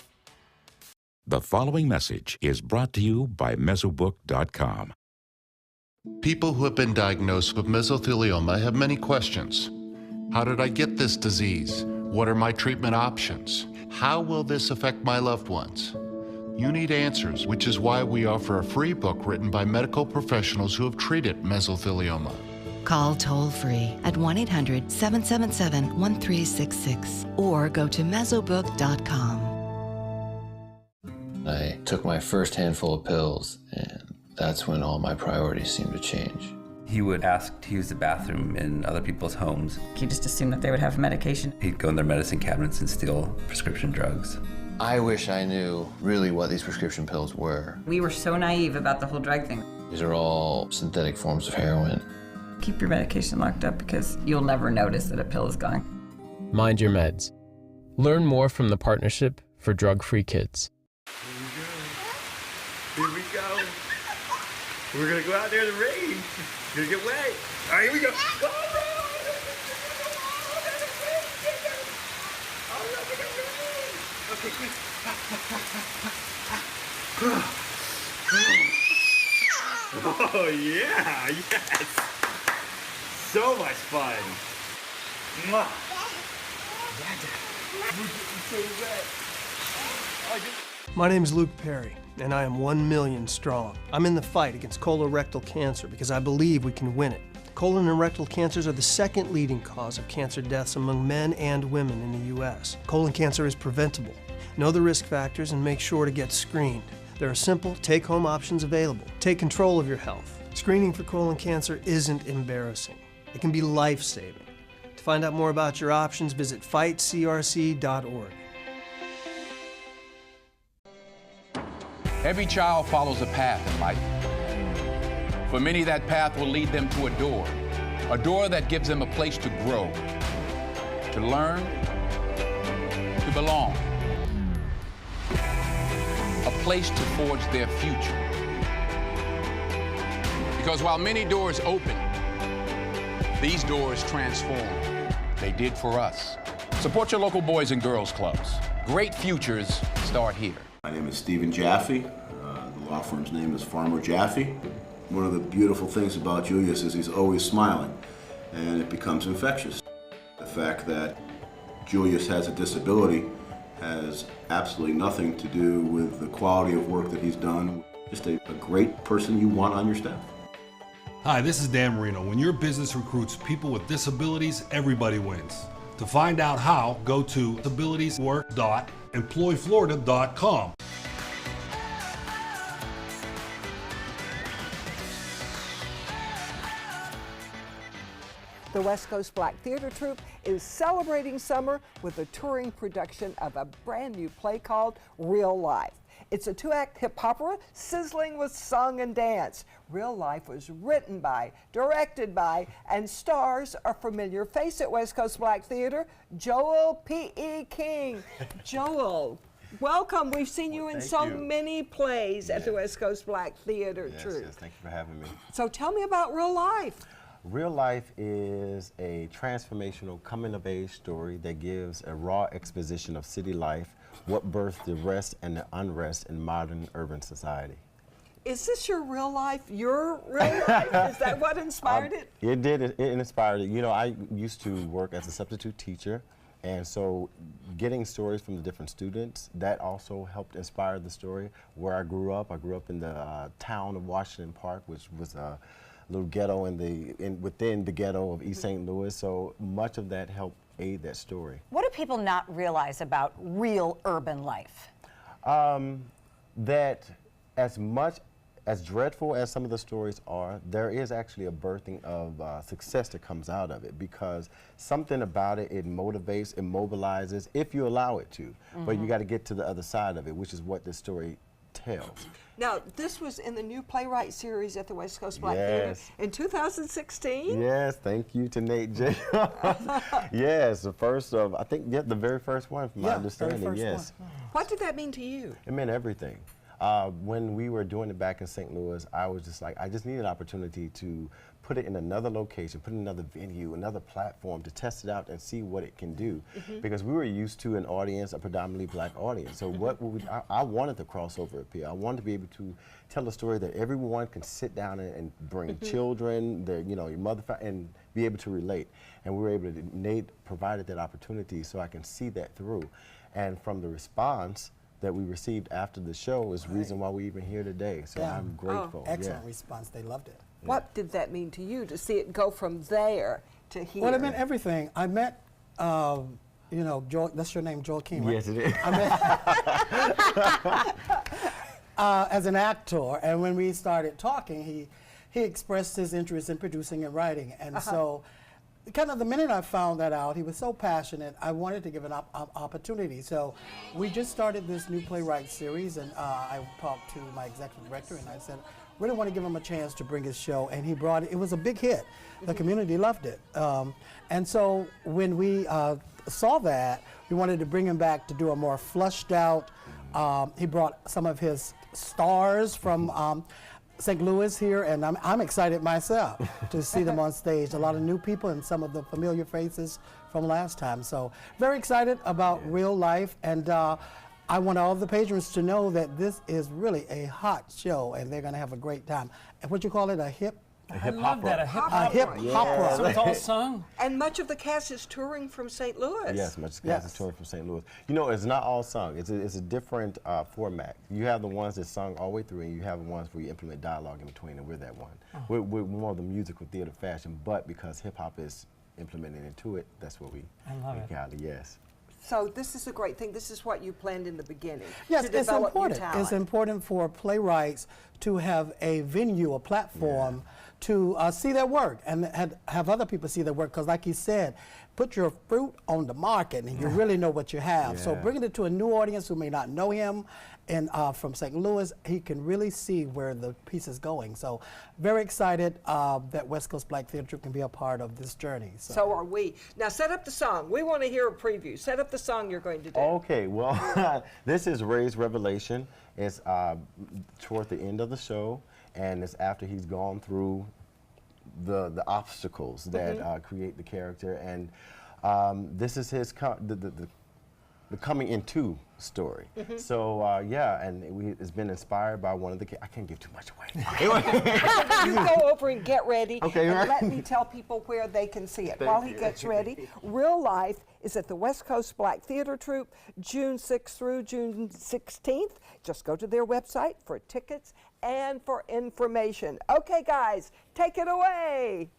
The following message is brought to you by Mesobook.com. People who have been diagnosed with mesothelioma have many questions. How did I get this disease? What are my treatment options? How will this affect my loved ones? You need answers, which is why we offer a free book written by medical professionals who have treated mesothelioma. Call toll-free at 1-800-777-1366 or go to mesobook.com. I took my first handful of pills, and that's when all my priorities seemed to change. He would ask to use the bathroom in other people's homes. He just assumed that they would have medication. He'd go in their medicine cabinets and steal prescription drugs. I wish I knew really what these prescription pills were. We were so naive about the whole drug thing. These are all synthetic forms of heroin. Keep your medication locked up because you'll never notice that a pill is gone. Mind your meds. Learn more from the Partnership for Drug-Free Kids. Here we go. We're gonna go out there in the rain. It's gonna get wet. All right, here we go. Go, bro. Okay, quick. Oh yeah, yes. So much fun. Mwah. We're getting so wet. My name is Luke Perry, and I am 1 million strong. I'm in the fight against colorectal cancer because I believe we can win it. Colon and rectal cancers are the second leading cause of cancer deaths among men and women in the U.S. Colon cancer is preventable. Know the risk factors and make sure to get screened. There are simple, take-home options available. Take control of your health. Screening for colon cancer isn't embarrassing. It can be life-saving. To find out more about your options, visit fightcrc.org. Every child follows a path in life. For many, that path will lead them to a door that gives them a place to grow, to learn, to belong, a place to forge their future. Because while many doors open, these doors transform. They did for us. Support your local Boys and Girls Clubs. Great futures start here. My name is Stephen Jaffe. The law firm's name is Farmer Jaffe. One of the beautiful things about Julius is he's always smiling, and it becomes infectious. The fact that Julius has a disability has absolutely nothing to do with the quality of work that he's done. Just a great person you want on your staff. Hi, this is Dan Marino. When your business recruits people with disabilities, everybody wins. To find out how, go to disabilitieswork.employflorida.com. The West Coast Black Theater Troupe is celebrating summer with a touring production of a brand new play called Real Life. It's a 2-act hip opera sizzling with song and dance. Real Life was written by, directed by, and stars a familiar face at West Coast Black Theater, Joel P.E. King. Joel, welcome. We've seen you in so many plays at the West Coast Black Theater Troupe. Yes, thank you for having me. So tell me about Real Life. Real Life is a transformational coming-of-age story that gives a raw exposition of city life, what birthed the rest and the unrest in modern urban society. Is this your real life? Your real life? Is that what inspired it? It did. It inspired it. You know, I used to work as a substitute teacher, and so getting stories from the different students, that also helped inspire the story. Where I grew up in the town of Washington Park, which was a little ghetto within the ghetto of East St. Louis, so much of that helped aid that story. What do people not realize about real urban life? That as much as dreadful as some of the stories are, there is actually a birthing of success that comes out of it, because something about it, it motivates, it mobilizes, if you allow it to. But you got to get to the other side of it, which is what this story tells. Now, this was in the new playwright series at the West Coast Black Theater in 2016? Yes, thank you to Nate J. Yes, the first of, I think, the very first one, from my understanding, yes. What did that mean to you? It meant everything. When we were doing it back in St. Louis, I was just like, I just need an opportunity to put it in another location, put it in another venue, another platform to test it out and see what it can do. Because we were used to an audience, a predominantly black audience. So what would I wanted the crossover appeal. I wanted to be able to tell a story that everyone can sit down and bring children, their, your mother, and be able to relate. And we were able to, Nate provided that opportunity so I can see that through. And from the response that we received after the show is the reason why we're even here today. So I'm grateful. Excellent response. They loved it. What did that mean to you, to see it go from there to here? Well, it meant everything. I met, Joel, that's your name, Joel King, right? Yes, it is. I met as an actor, and when we started talking, he expressed his interest in producing and writing. And so kind of the minute I found that out, he was so passionate, I wanted to give an opportunity. So we just started this new playwright series, and I talked to my executive director, and I said, really want to give him a chance to bring his show, and he brought it. It was a big hit. The community loved it. And so when we saw that, we wanted to bring him back to do a more flushed out. He brought some of his stars from St. Louis here, and I'm excited myself to see them on stage. A lot of new people and some of the familiar faces from last time. So very excited about Real Life, and I want all the patrons to know that this is really a hot show, and they're going to have a great time. And what you call it, a hip I love that, a hip-hop opera. So it's all sung? And much of the cast is touring from St. Louis. Yes, much of the cast is touring from St. Louis. You know, it's not all sung. It's a different format. You have the ones that sung all the way through, and you have the ones where you implement dialogue in between, and we're that one. We're more of the musical theater fashion, but because hip-hop is implemented into it, that's what we got it, yes. So this is a great thing. This is what you planned in the beginning. Yes, to it's develop important. New talent. It's important for playwrights to have a venue, a platform to see their work and have other people see their work. Because like you said, put your fruit on the market and you really know what you have. So bringing it to a new audience who may not know him and from St. Louis, he can really see where the piece is going. So very excited that West Coast Black Theater Troupe can be a part of this journey. So are we. Now set up the song. We want to hear a preview. Set up the song you're going to do. Okay, well, this is Ray's Revelation. It's toward the end of the show, and it's after he's gone through the obstacles that create the character, and this is his the coming into story. So yeah, and it's been inspired by one of the I can't give too much away. You go over and get ready, okay, and let me tell people where they can see it. While he gets ready, Real Life is at the West Coast Black Theater Troupe, June 6th through June 16th. Just go to their website for tickets and for information. Okay, guys, take it away.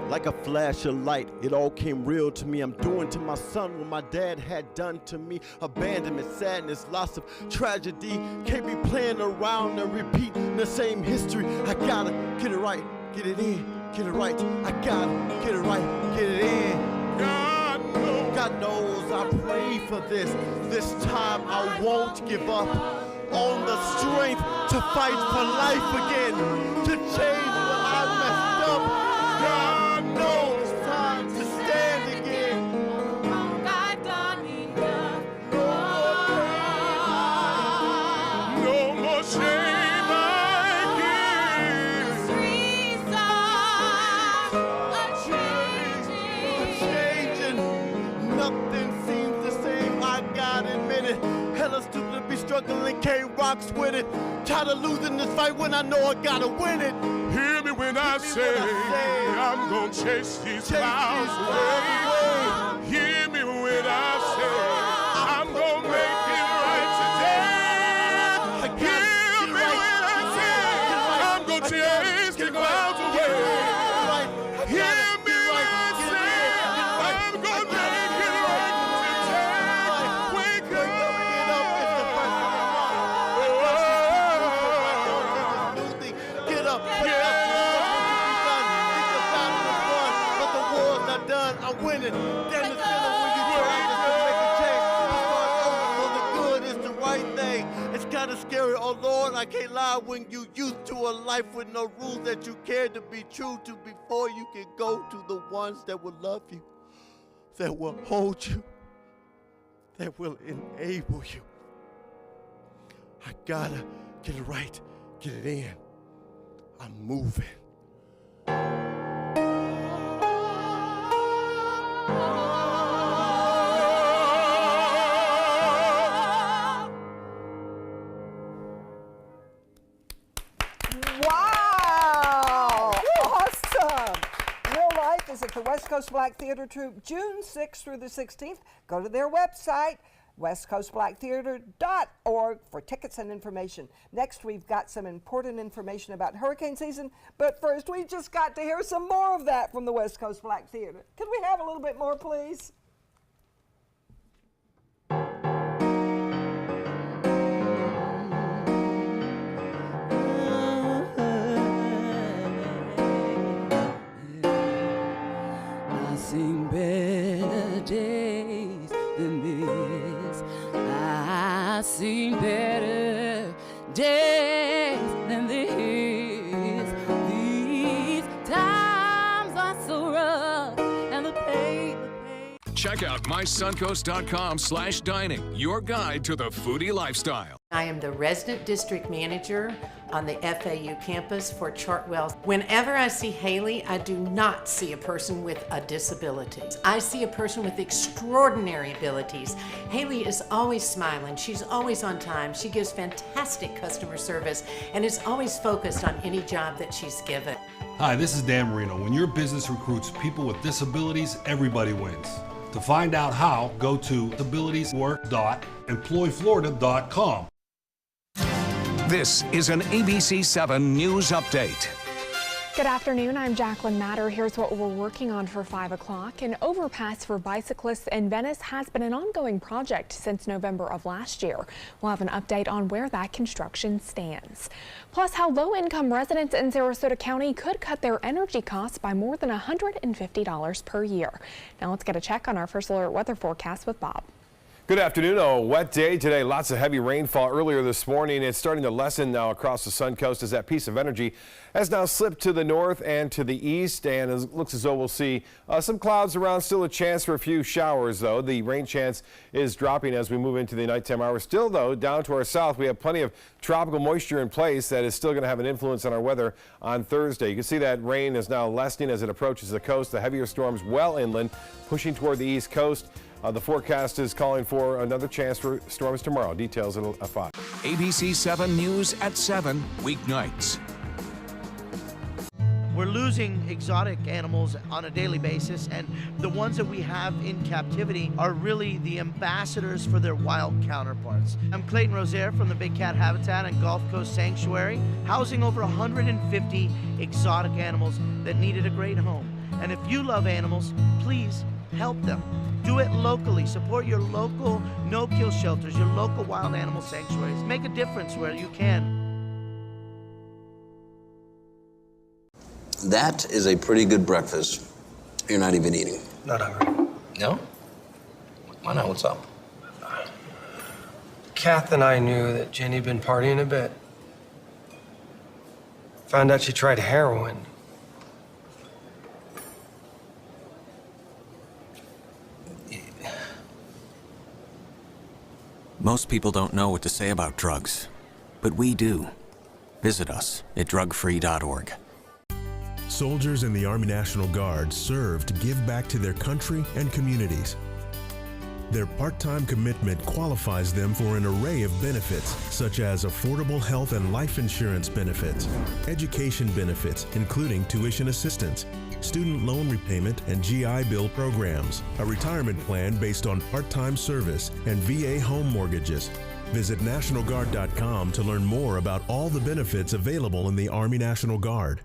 Like a flash of light, it all came real to me. I'm doing to my son what my dad had done to me. Abandonment, sadness, loss of tragedy. Can't be playing around and repeating the same history. I gotta get it right, get it in, get it right. I gotta get it right, get it in. God knows I pray for this. This time I won't give up on the strength to fight for life again, to change what I messed up. God knows it's time to stand again. I've done enough. No more shame I give. The streets are changing. Nothing seems the same, I gotta admit it. Hella stupid to be struggling, can't rocks with it. Tired of losing this fight when I know I gotta win it. Hear me when I say I'm gonna chase these clouds away. Hear me when I say I'm gonna make it right today. Hear me when I say I'm gonna chase the clouds away. Hear me when I say I'm gonna make it right today. Wake up, get up, get up. I'm winning. Damn the feeling when you try to make a change. For the good is the right thing. It's kind of scary, oh Lord, I can't lie. When you used to a life with no rules that you cared to be true to before you can go to the ones that will love you, that will hold you, that will enable you. I gotta get it right, get it in. I'm moving. Wow! Awesome! Real Life is at the West Coast Black Theater Troupe, June 6th through the 16th. Go to their website, westcoastblacktheater.org, for tickets and information. Next, we've got some important information about hurricane season, but first, we just got to hear some more of that from the West Coast Black Theater. Could we have a little bit more, please? I've seen better days than this. I've seen better days than this. These times are so rough, and the pain. Check out mysuncoast.com/dining, your guide to the foodie lifestyle. I am the resident district manager on the FAU campus for Chartwell. Whenever I see Haley, I do not see a person with a disability. I see a person with extraordinary abilities. Haley is always smiling. She's always on time. She gives fantastic customer service and is always focused on any job that she's given. Hi, this is Dan Marino. When your business recruits people with disabilities, everybody wins. To find out how, go to disabilitieswork.employflorida.com. This is an ABC 7 News Update. Good afternoon, I'm Jacqueline Matter. Here's what we're working on for 5 o'clock. An overpass for bicyclists in Venice has been an ongoing project since November of last year. We'll have an update on where that construction stands. Plus, how low-income residents in Sarasota County could cut their energy costs by more than $150 per year. Now let's get a check on our First Alert weather forecast with Bob. Good afternoon. A wet day today. Lots of heavy rainfall earlier this morning. It's starting to lessen now across the Suncoast as that piece of energy has now slipped to the north and to the east. And it looks as though we'll see some clouds around. Still a chance for a few showers, though. The rain chance is dropping as we move into the nighttime hours. Still, though, down to our south, we have plenty of tropical moisture in place that is still going to have an influence on our weather on Thursday. You can see that rain is now lessening as it approaches the coast. The heavier storms well inland, pushing toward the east coast. The forecast is calling for another chance for storms tomorrow. Details at 5. ABC 7 News at 7, weeknights. We're losing exotic animals on a daily basis, and the ones that we have in captivity are really the ambassadors for their wild counterparts. I'm Clayton Rozier from the Big Cat Habitat and Gulf Coast Sanctuary, housing over 150 exotic animals that needed a great home. And if you love animals, please help them. Do it locally. Support your local no-kill shelters, your local wild animal sanctuaries. Make a difference where you can. That is a pretty good breakfast. You're not even eating. Not hungry. No? Why not? What's up? Kath and I knew that Jenny'd been partying a bit. Found out she tried heroin. Most people don't know what to say about drugs, but we do. Visit us at drugfree.org. Soldiers in the Army National Guard serve to give back to their country and communities. Their part-time commitment qualifies them for an array of benefits, such as affordable health and life insurance benefits, education benefits, including tuition assistance, student loan repayment, and GI Bill programs, a retirement plan based on part-time service, and VA home mortgages. Visit NationalGuard.com to learn more about all the benefits available in the Army National Guard.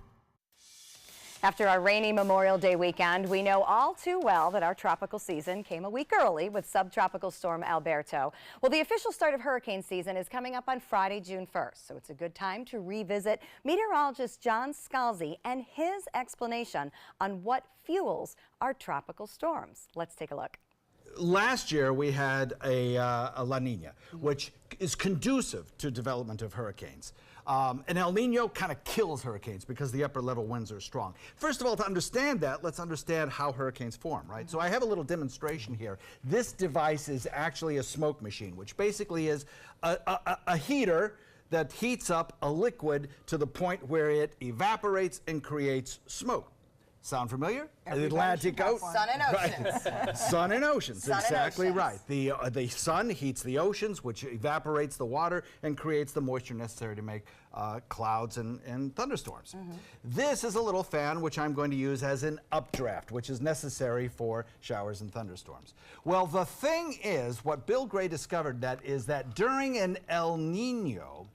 After our rainy Memorial Day weekend, we know all too well that our tropical season came a week early with subtropical storm Alberto. Well, the official start of hurricane season is coming up on Friday, June 1st, so it's a good time to revisit meteorologist John Scalzi and his explanation on what fuels our tropical storms. Let's take a look. Last year we had a La Nina, which is conducive to development of hurricanes. An El Nino kind of kills hurricanes because the upper level winds are strong. First of all, to understand that, let's understand how hurricanes form, right? So I have a little demonstration here. This device is actually a smoke machine, which basically is a heater that heats up a liquid to the point where it evaporates and creates smoke. Sound familiar? The Atlantic Ocean. Sun and oceans. Right. Sun and oceans, Sun and exactly oceans. right. The sun heats the oceans, which evaporates the water and creates the moisture necessary to make clouds and thunderstorms. This is a little fan which I'm going to use as an updraft, which is necessary for showers and thunderstorms. Well, the thing is, what Bill Gray discovered is that during an El Nino,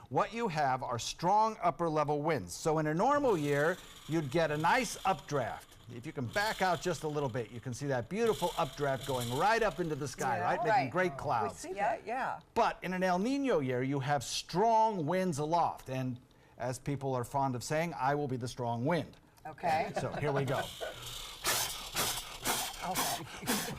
what you have are strong upper level winds. So in a normal year, you'd get a nice updraft. If you can back out just a little bit, you can see that beautiful updraft going right up into the sky, right? Making great clouds. We see that, yeah. But in an El Nino year, you have strong winds aloft. And as people are fond of saying, I will be the strong wind. Okay. So here we go. Okay.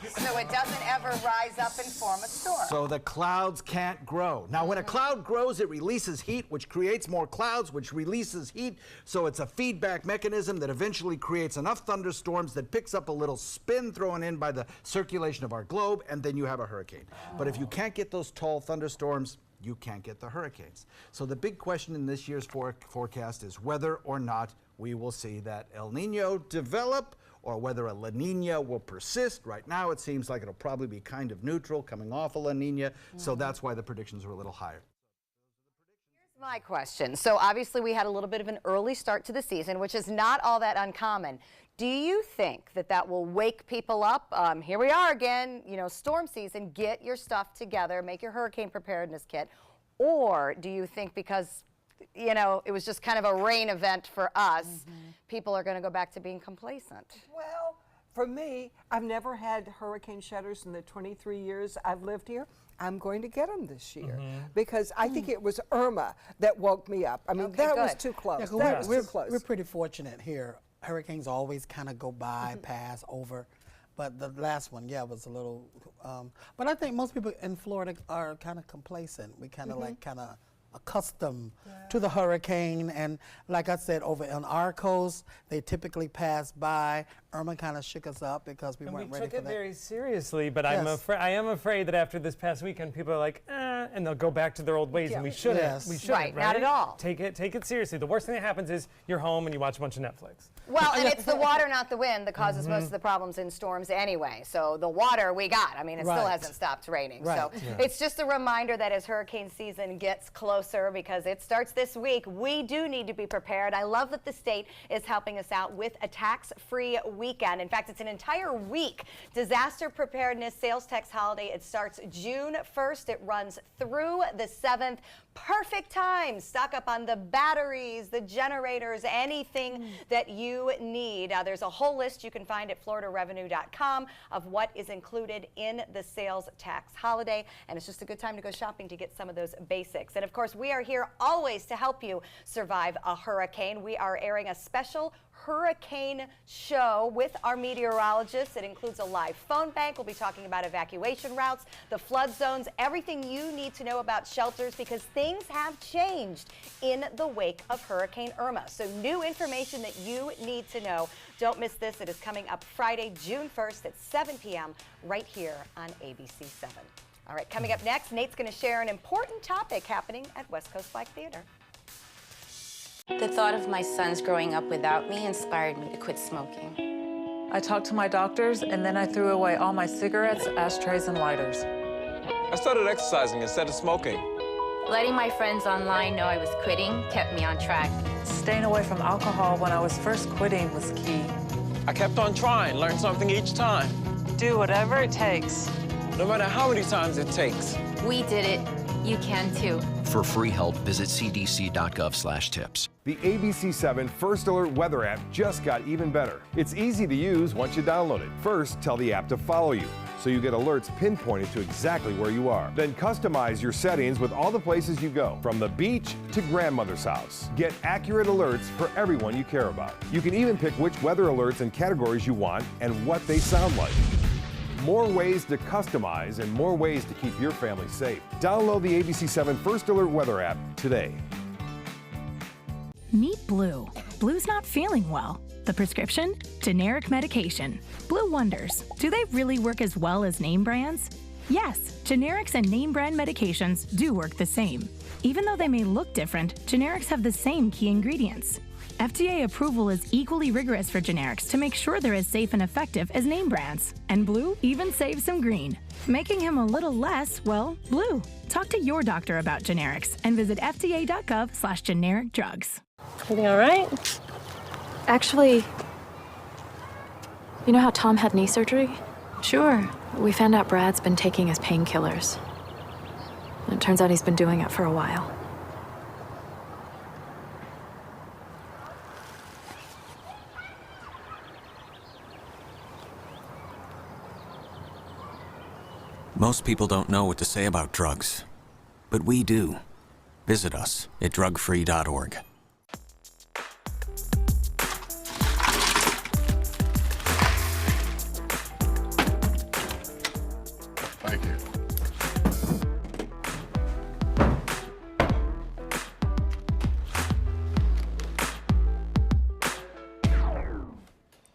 So it doesn't ever rise up and form a storm. So the clouds can't grow. Now, when a cloud grows, it releases heat, which creates more clouds, which releases heat. So it's a feedback mechanism that eventually creates enough thunderstorms that picks up a little spin thrown in by the circulation of our globe, and then you have a hurricane. But if you can't get those tall thunderstorms, you can't get the hurricanes. So the big question in this year's forecast is whether or not we will see that El Nino develop, or whether a La Nina will persist. Right now it seems like it'll probably be kind of neutral coming off a La Nina, so that's why the predictions are a little higher. My question. So obviously we had a little bit of an early start to the season, which is not all that uncommon. Do you think that that will wake people up? Here we are again, you know, storm season, get your stuff together, make your hurricane preparedness kit. Or do you think because, you know, it was just kind of a rain event for us, people are going to go back to being complacent? Well, for me, I've never had hurricane shutters in the 23 years I've lived here. I'm going to get them this year because I think it was Irma that woke me up. I mean, that was too close. Yeah, that was too close. We're pretty fortunate here. Hurricanes always kind of go by, pass, over. But the last one, yeah, was a little, but I think most people in Florida are kind of complacent. We kind of like kind of accustomed to the hurricane, and like I said, over on our coast, they typically pass by. Irma kind of shook us up because we weren't ready for that. We took it very seriously, but I am afraid that after this past weekend, people are like, and they'll go back to their old ways, and we shouldn't. We shouldn't, right? Not at all. Take it seriously. The worst thing that happens is you're home and you watch a bunch of Netflix. Well, and it's the water, not the wind, that causes most of the problems in storms anyway. So the water we got. I mean, it still hasn't stopped raining. So it's just a reminder that as hurricane season gets closer, because it starts this week, we do need to be prepared. I love that the state is helping us out with a tax-free weekend. In fact, it's an entire week. Disaster preparedness sales tax holiday. It starts June 1st. It runs through the 7th. Perfect time. Stock up on the batteries, the generators, anything that you need. There's a whole list you can find at floridarevenue.com of what is included in the sales tax holiday. And it's just a good time to go shopping to get some of those basics. And of course, we are here always to help you survive a hurricane. We are airing a special hurricane show with our meteorologists. It includes a live phone bank. We'll be talking about evacuation routes, the flood zones, everything you need to know about shelters, because things have changed in the wake of Hurricane Irma. So new information that you need to know. Don't miss this. It is coming up Friday, June 1st at 7 p.m. right here on ABC 7. All right, coming up next, Nate's going to share an important topic happening at West Coast Black Theater. The thought of my sons growing up without me inspired me to quit smoking. I talked to my doctors, and then I threw away all my cigarettes, ashtrays, and lighters. I started exercising instead of smoking. Letting my friends online know I was quitting kept me on track. Staying away from alcohol when I was first quitting was key. I kept on trying, learned something each time. Do whatever it takes. No matter how many times it takes. We did it. You can too. For free help, visit cdc.gov/tips. The ABC7 First Alert weather app just got even better. It's easy to use once you download it. First, tell the app to follow you, so you get alerts pinpointed to exactly where you are. Then customize your settings with all the places you go, from the beach to grandmother's house. Get accurate alerts for everyone you care about. You can even pick which weather alerts and categories you want and what they sound like. More ways to customize and more ways to keep your family safe. Download the ABC7 First Alert weather app today. Meet Blue. Blue's not feeling well. The prescription? Generic medication. Blue wonders, do they really work as well as name brands? Yes, generics and name brand medications do work the same. Even though they may look different, generics have the same key ingredients. FDA approval is equally rigorous for generics to make sure they're as safe and effective as name brands. And Blue even saves some green, making him a little less, well, blue. Talk to your doctor about generics and visit fda.gov/generic drugs. Everything all right? Actually, you know how Tom had knee surgery? Sure. We found out Brad's been taking his painkillers. And it turns out he's been doing it for a while. Most people don't know what to say about drugs, but we do. Visit us at drugfree.org. Thank you.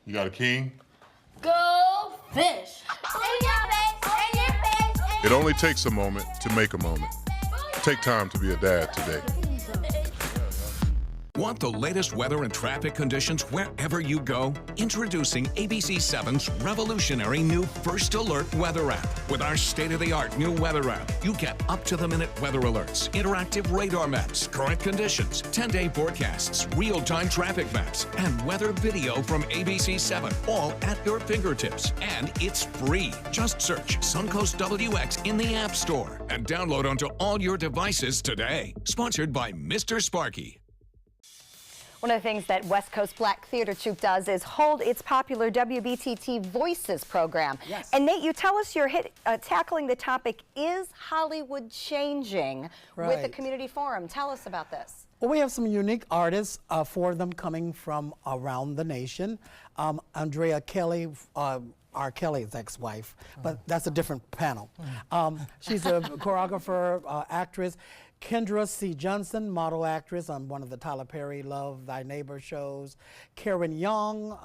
You got a king? Go fish! It only takes a moment to make a moment. take time to be a dad today. Want the latest weather and traffic conditions wherever you go? Introducing ABC7's revolutionary new First Alert weather app. With our state-of-the-art new weather app, you get up-to-the-minute weather alerts, interactive radar maps, current conditions, 10-day forecasts, real-time traffic maps, and weather video from ABC7, all at your fingertips. And it's free. Just search Suncoast WX in the App Store and download onto all your devices today. Sponsored by Mr. Sparky. One of the things that West Coast Black Theater Troupe does is hold its popular WBTT Voices program. Yes. And Nate, you tell us you're tackling the topic, Is Hollywood Changing? With the Right. Community Forum. Tell us about this. Well, we have some unique artists, 4 of them coming from around the nation. Andrea Kelly, R. Kelly's ex-wife, but that's a different panel. She's a choreographer, actress. Kendra C. Johnson, model actress on one of the Tyler Perry Love Thy Neighbor shows. Karen Young,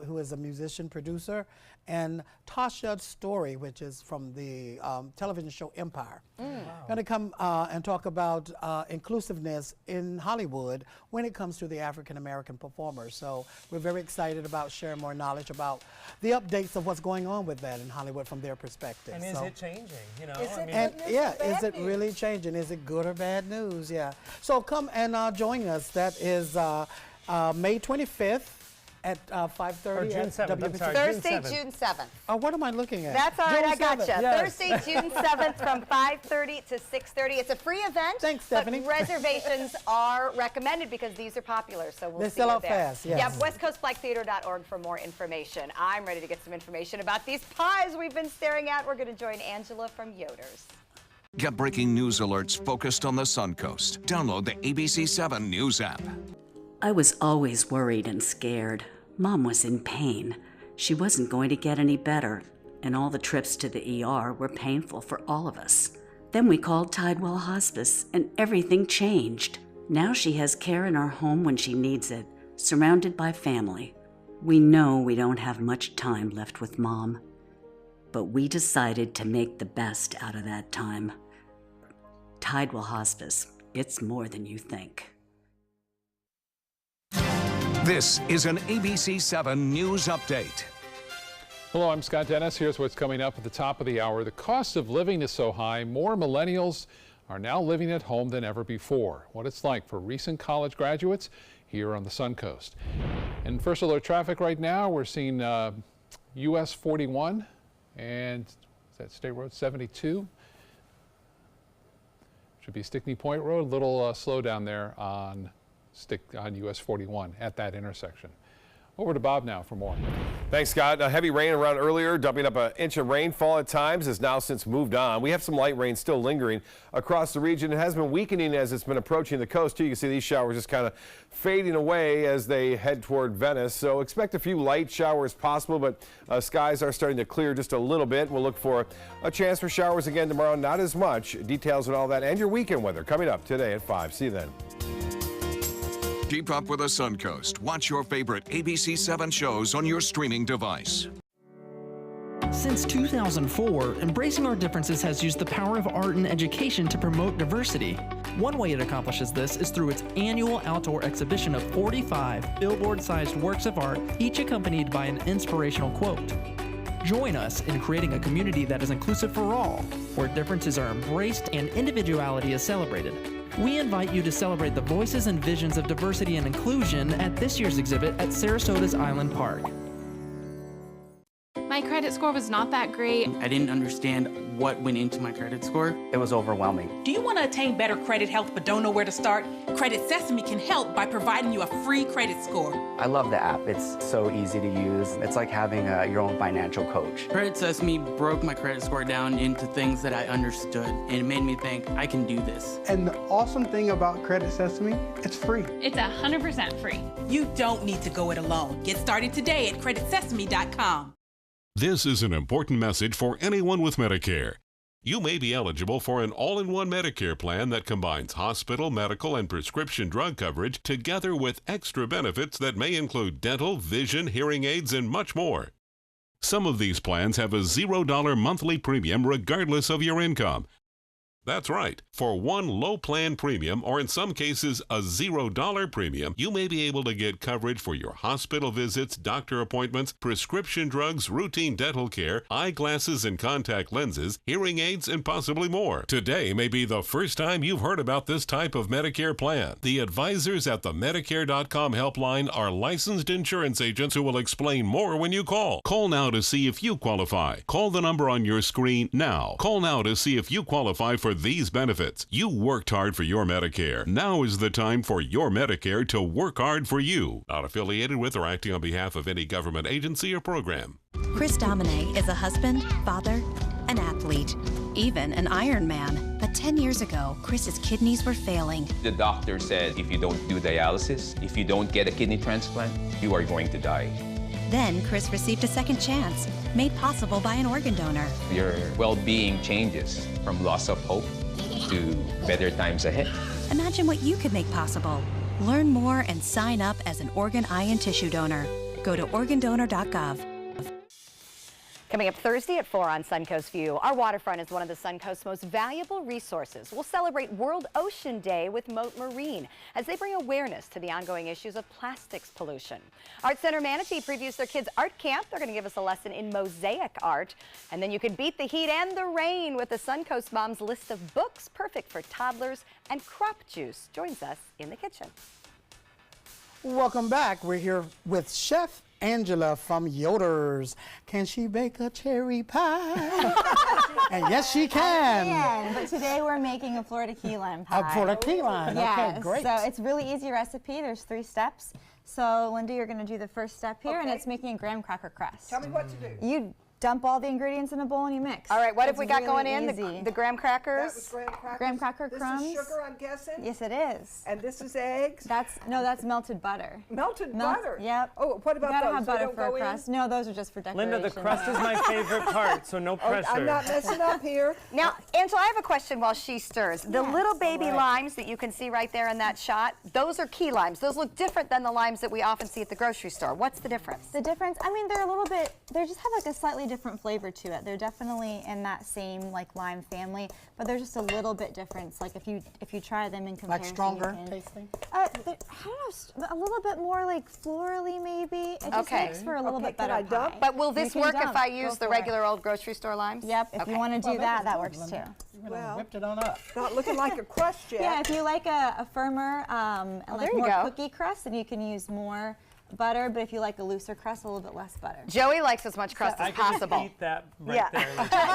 who is a musician producer. And Tasha Story, which is from the television show Empire. Going to come and talk about inclusiveness in Hollywood when it comes to the African American performers. So we're very excited about sharing more knowledge about the updates of what's going on with that in Hollywood from their perspective. And is it changing? You know, Is it I mean, good news or yeah, bad is it news? really changing? Is it good or bad news? Yeah. So come and join us. That is May 25th. At 5:30 Or June at 7th, I'm WBT. sorry. Thursday, June 7th. June 7th. Oh, what am I looking at? That's all right, I June gotcha. 7th. Yes. Thursday, June 7th from 5:30 to 6:30. It's a free event. Thanks, Stephanie. But reservations are recommended because these are popular, so we'll They see sell you out there. fast, yes. Yeah, westcoastblacktheater.org for more information. I'm ready to get some information about these pies we've been staring at. We're going to join Angela from Yoder's. Get breaking news alerts focused on the Suncoast. Download the ABC7 News app. I was always worried and scared. Mom was in pain. She wasn't going to get any better, and all the trips to the ER were painful for all of us. Then we called Tidewell Hospice, and everything changed. Now she has care in our home when she needs it, surrounded by family. We know we don't have much time left with Mom, but we decided to make the best out of that time. Tidewell Hospice, it's more than you think. This is an ABC7 News Update. Hello, I'm Scott Dennis. Here's what's coming up at the top of the hour. The cost of living is so high, more millennials are now living at home than ever before. What it's like for recent college graduates here on the Suncoast. And First Alert traffic right now, we're seeing US 41 and is that State Road 72? Should be Stickney Point Road. A little slowdown there on US 41 at that intersection. Over to Bob now for more. Thanks, Scott. Heavy rain around earlier, dumping up an inch of rainfall at times, has now since moved on. We have some light rain still lingering across the region. It has been weakening as it's been approaching the coast, too. You can see these showers just kind of fading away as they head toward Venice. So expect a few light showers possible, but skies are starting to clear just a little bit. We'll look for a chance for showers again tomorrow. Not as much. Details and all that and your weekend weather coming up today at 5. See you then. Keep up with the Suncoast. Watch your favorite ABC7 shows on your streaming device. Since 2004, Embracing Our Differences has used the power of art and education to promote diversity. One way it accomplishes this is through its annual outdoor exhibition of 45 billboard-sized works of art, each accompanied by an inspirational quote. Join us in creating a community that is inclusive for all, where differences are embraced and individuality is celebrated. We invite you to celebrate the voices and visions of diversity and inclusion at this year's exhibit at Sarasota's Island Park. My credit score was not that great. I didn't understand what went into my credit score. It was overwhelming. Do you want to attain better credit health but don't know where to start? Credit Sesame can help by providing you a free credit score. I love the app. It's so easy to use. It's like having your own financial coach. Credit Sesame broke my credit score down into things that I understood, and it made me think, I can do this. And the awesome thing about Credit Sesame, it's free. It's 100% free. You don't need to go it alone. Get started today at creditsesame.com. This is an important message for anyone with Medicare. You may be eligible for an all-in-one Medicare plan that combines hospital, medical, and prescription drug coverage together with extra benefits that may include dental, vision, hearing aids, and much more. Some of these plans have a $0 monthly premium regardless of your income. That's right. For one low plan premium, or in some cases a $0 premium, you may be able to get coverage for your hospital visits, doctor appointments, prescription drugs, routine dental care, eyeglasses and contact lenses, hearing aids, and possibly more. Today may be the first time you've heard about this type of Medicare plan. The advisors at the Medicare.com helpline are licensed insurance agents who will explain more when you call. Call now to see if you qualify. Call the number on your screen now. Call now to see if you qualify for these benefits. You worked hard for your Medicare. Now is the time for your Medicare to work hard for you. Not affiliated with or acting on behalf of any government agency or program. Chris Domine is a husband, father, an athlete, even an Ironman. But 10 years ago, Chris's kidneys were failing. The doctor said if you don't do dialysis, if you don't get a kidney transplant, you are going to die. Then Chris received a second chance, made possible by an organ donor. Your well-being changes from loss of hope to better times ahead. Imagine what you could make possible. Learn more and sign up as an organ, eye, and tissue donor. Go to organdonor.gov. Coming up Thursday at 4 on Suncoast View, our waterfront is one of the Suncoast's most valuable resources. We'll celebrate World Ocean Day with Moat Marine as they bring awareness to the ongoing issues of plastics pollution. Art Center Manatee previews their kids' art camp. They're going to give us a lesson in mosaic art. And then you can beat the heat and the rain with the Suncoast Mom's list of books perfect for toddlers, and Crop Juice joins us in the kitchen. Welcome back. We're here with Chef Angela from Yoder's. Can she bake a cherry pie? And yes, she can. I can, but today we're making a Florida key lime pie. A Florida key lime, yes, okay, great. So it's a really easy recipe. There's 3 steps. So Linda, you're going to do the first step here, and it's making a graham cracker crust. Tell me what to do. You dump all the ingredients in a bowl and you mix. All right, what have It's we got really going in? easy. The graham crackers? That was graham crackers. Graham cracker crumbs. This is sugar, I'm guessing? Yes, it is. And this is eggs? That's melted butter. Melted butter? Yep. Oh, what about you gotta those? have butter don't for a go in? crust. No, those are just for decoration. Linda, the crust is my favorite part, so no pressure. I'm not messing up here. Now, Angela, I have a question while she stirs. The little baby limes that you can see right there in that shot, those are key limes. Those look different than the limes that we often see at the grocery store. What's the difference? The difference, I mean, they're a little bit, they just have like a slightly different flavor to it. They're definitely in that same like lime family, but they're just a little bit different. Like if you try them in comparison. Like stronger tasting? I don't know, a little bit more like florally maybe. It just makes for a little bit better pie. But will this work if I use the regular old grocery store limes? Yep, if you want to do that works too. Well, whipped it on up. Not looking like a crust yet. Yeah, if you like a firmer, like more cookie crust, then you can use more butter, but if you like a looser crust, a little bit less butter. Joey likes as much crust as possible. I can eat that right there.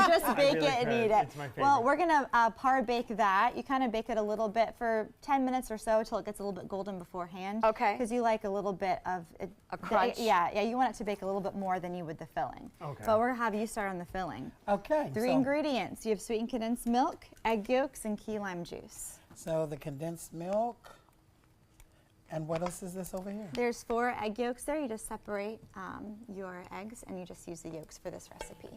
Just bake it and eat it. It's my favorite. Well, we're gonna par bake that. You kind of bake it a little bit for 10 minutes or so until it gets a little bit golden beforehand. Okay. Because you like a little bit of a crunch. Yeah, you want it to bake a little bit more than you would the filling. Okay. But we're gonna have you start on the filling. Okay. 3 ingredients. You have sweetened condensed milk, egg yolks, and key lime juice. So the condensed milk. And what else is this over here? There's 4 egg yolks there. You just separate your eggs and you just use the yolks for this recipe.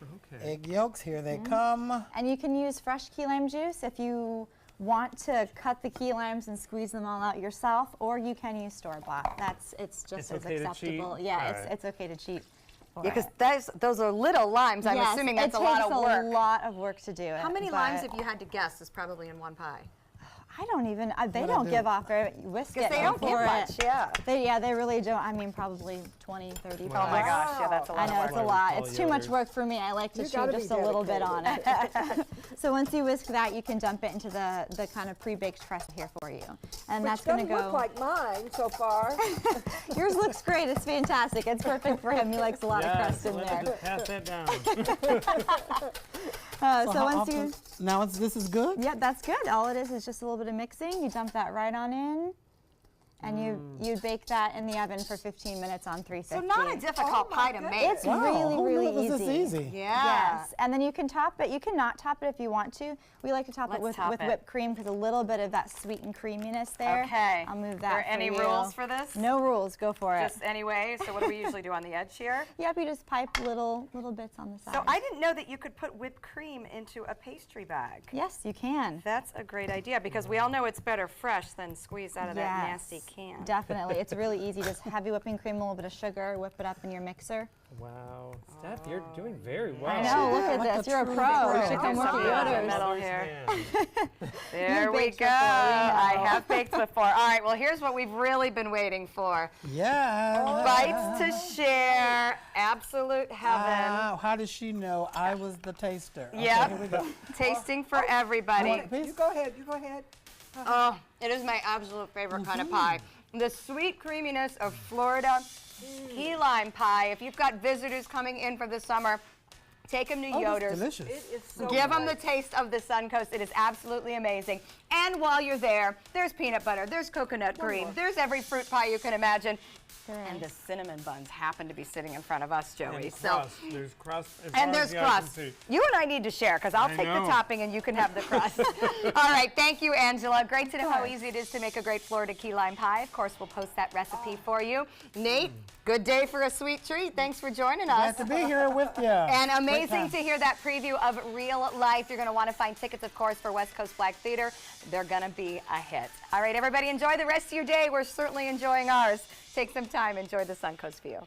Okay. Egg yolks, here they come. And you can use fresh key lime juice if you want to cut the key limes and squeeze them all out yourself, or you can use store-bought. It's just as okay acceptable. Yeah, it's okay to cheat. Yeah, because those are little limes. I'm assuming that's a lot of work. It takes a lot of work to do it. How many limes, if you had to guess, is probably in one pie? I don't even, they don't give off very, whisk it. Because they don't give much, yeah. They really don't. I mean, probably 20, 30 Oh my gosh, yeah, that's a lot I know, of it's a lot. It's too much work for me. I like to chew just a little bit on it. So once you whisk that, you can dump it into the kind of pre-baked crust here for you. And that's going to go. Doesn't look like mine so far. Yours looks great. It's fantastic. It's perfect for him. He likes a lot of crust in there. Just pass that down. So once you... Now this is good? Yep, that's good. All it is just a little bit of mixing. You dump that right on in. And you bake that in the oven for 15 minutes on 350. So not a difficult pie to make. It's really, really easy. This easy. Yeah. Yes. And then you can top it. You can not top it if you want to. We like to top it with whipped cream because a little bit of that sweet and creaminess there. Okay. I'll move that. Are there any rules for this? No rules. Go for it. Just anyway. So what do we usually do on the edge here? Yep. You just pipe little bits on the side. So I didn't know that you could put whipped cream into a pastry bag. Yes, you can. That's a great idea because we all know it's better fresh than squeezed out of that nasty can. Definitely. It's really easy. Just heavy whipping cream, a little bit of sugar, whip it up in your mixer. Wow. Steph, you're doing very well. I know. Look at this. You're a pro. You should come work at Yoder's. Here. There we go. I have baked before. All right, well, here's what we've really been waiting for. Yeah. Bites to share. Absolute heaven. How does she know I was the taster? Okay, Yep. here we go. Tasting for everybody. You go ahead. You go ahead. Oh, it is my absolute favorite kind of pie. The sweet creaminess of Florida key lime pie. If you've got visitors coming in for the summer, take them to Yoder's. Delicious. It is so Give them the good. taste of the Suncoast. It is absolutely amazing. And while you're there, there's peanut butter, there's coconut cream, there's every fruit pie you can imagine. And the cinnamon buns happen to be sitting in front of us, Joey. And crust. There's crust. And there's crust. You and I need to share because I'll take the topping and you can have the crust. All right, thank you, Angela. Great to know how easy it is to make a great Florida key lime pie. Of course, we'll post that recipe for you. Nate, good day for a sweet treat. Thanks for joining us. Glad to be here with you. And amazing to hear that preview of Real Life. You're going to want to find tickets, of course, for West Coast Black Theater. They're going to be a hit. All right, everybody, enjoy the rest of your day. We're certainly enjoying ours. Take some time. Enjoy the Suncoast view.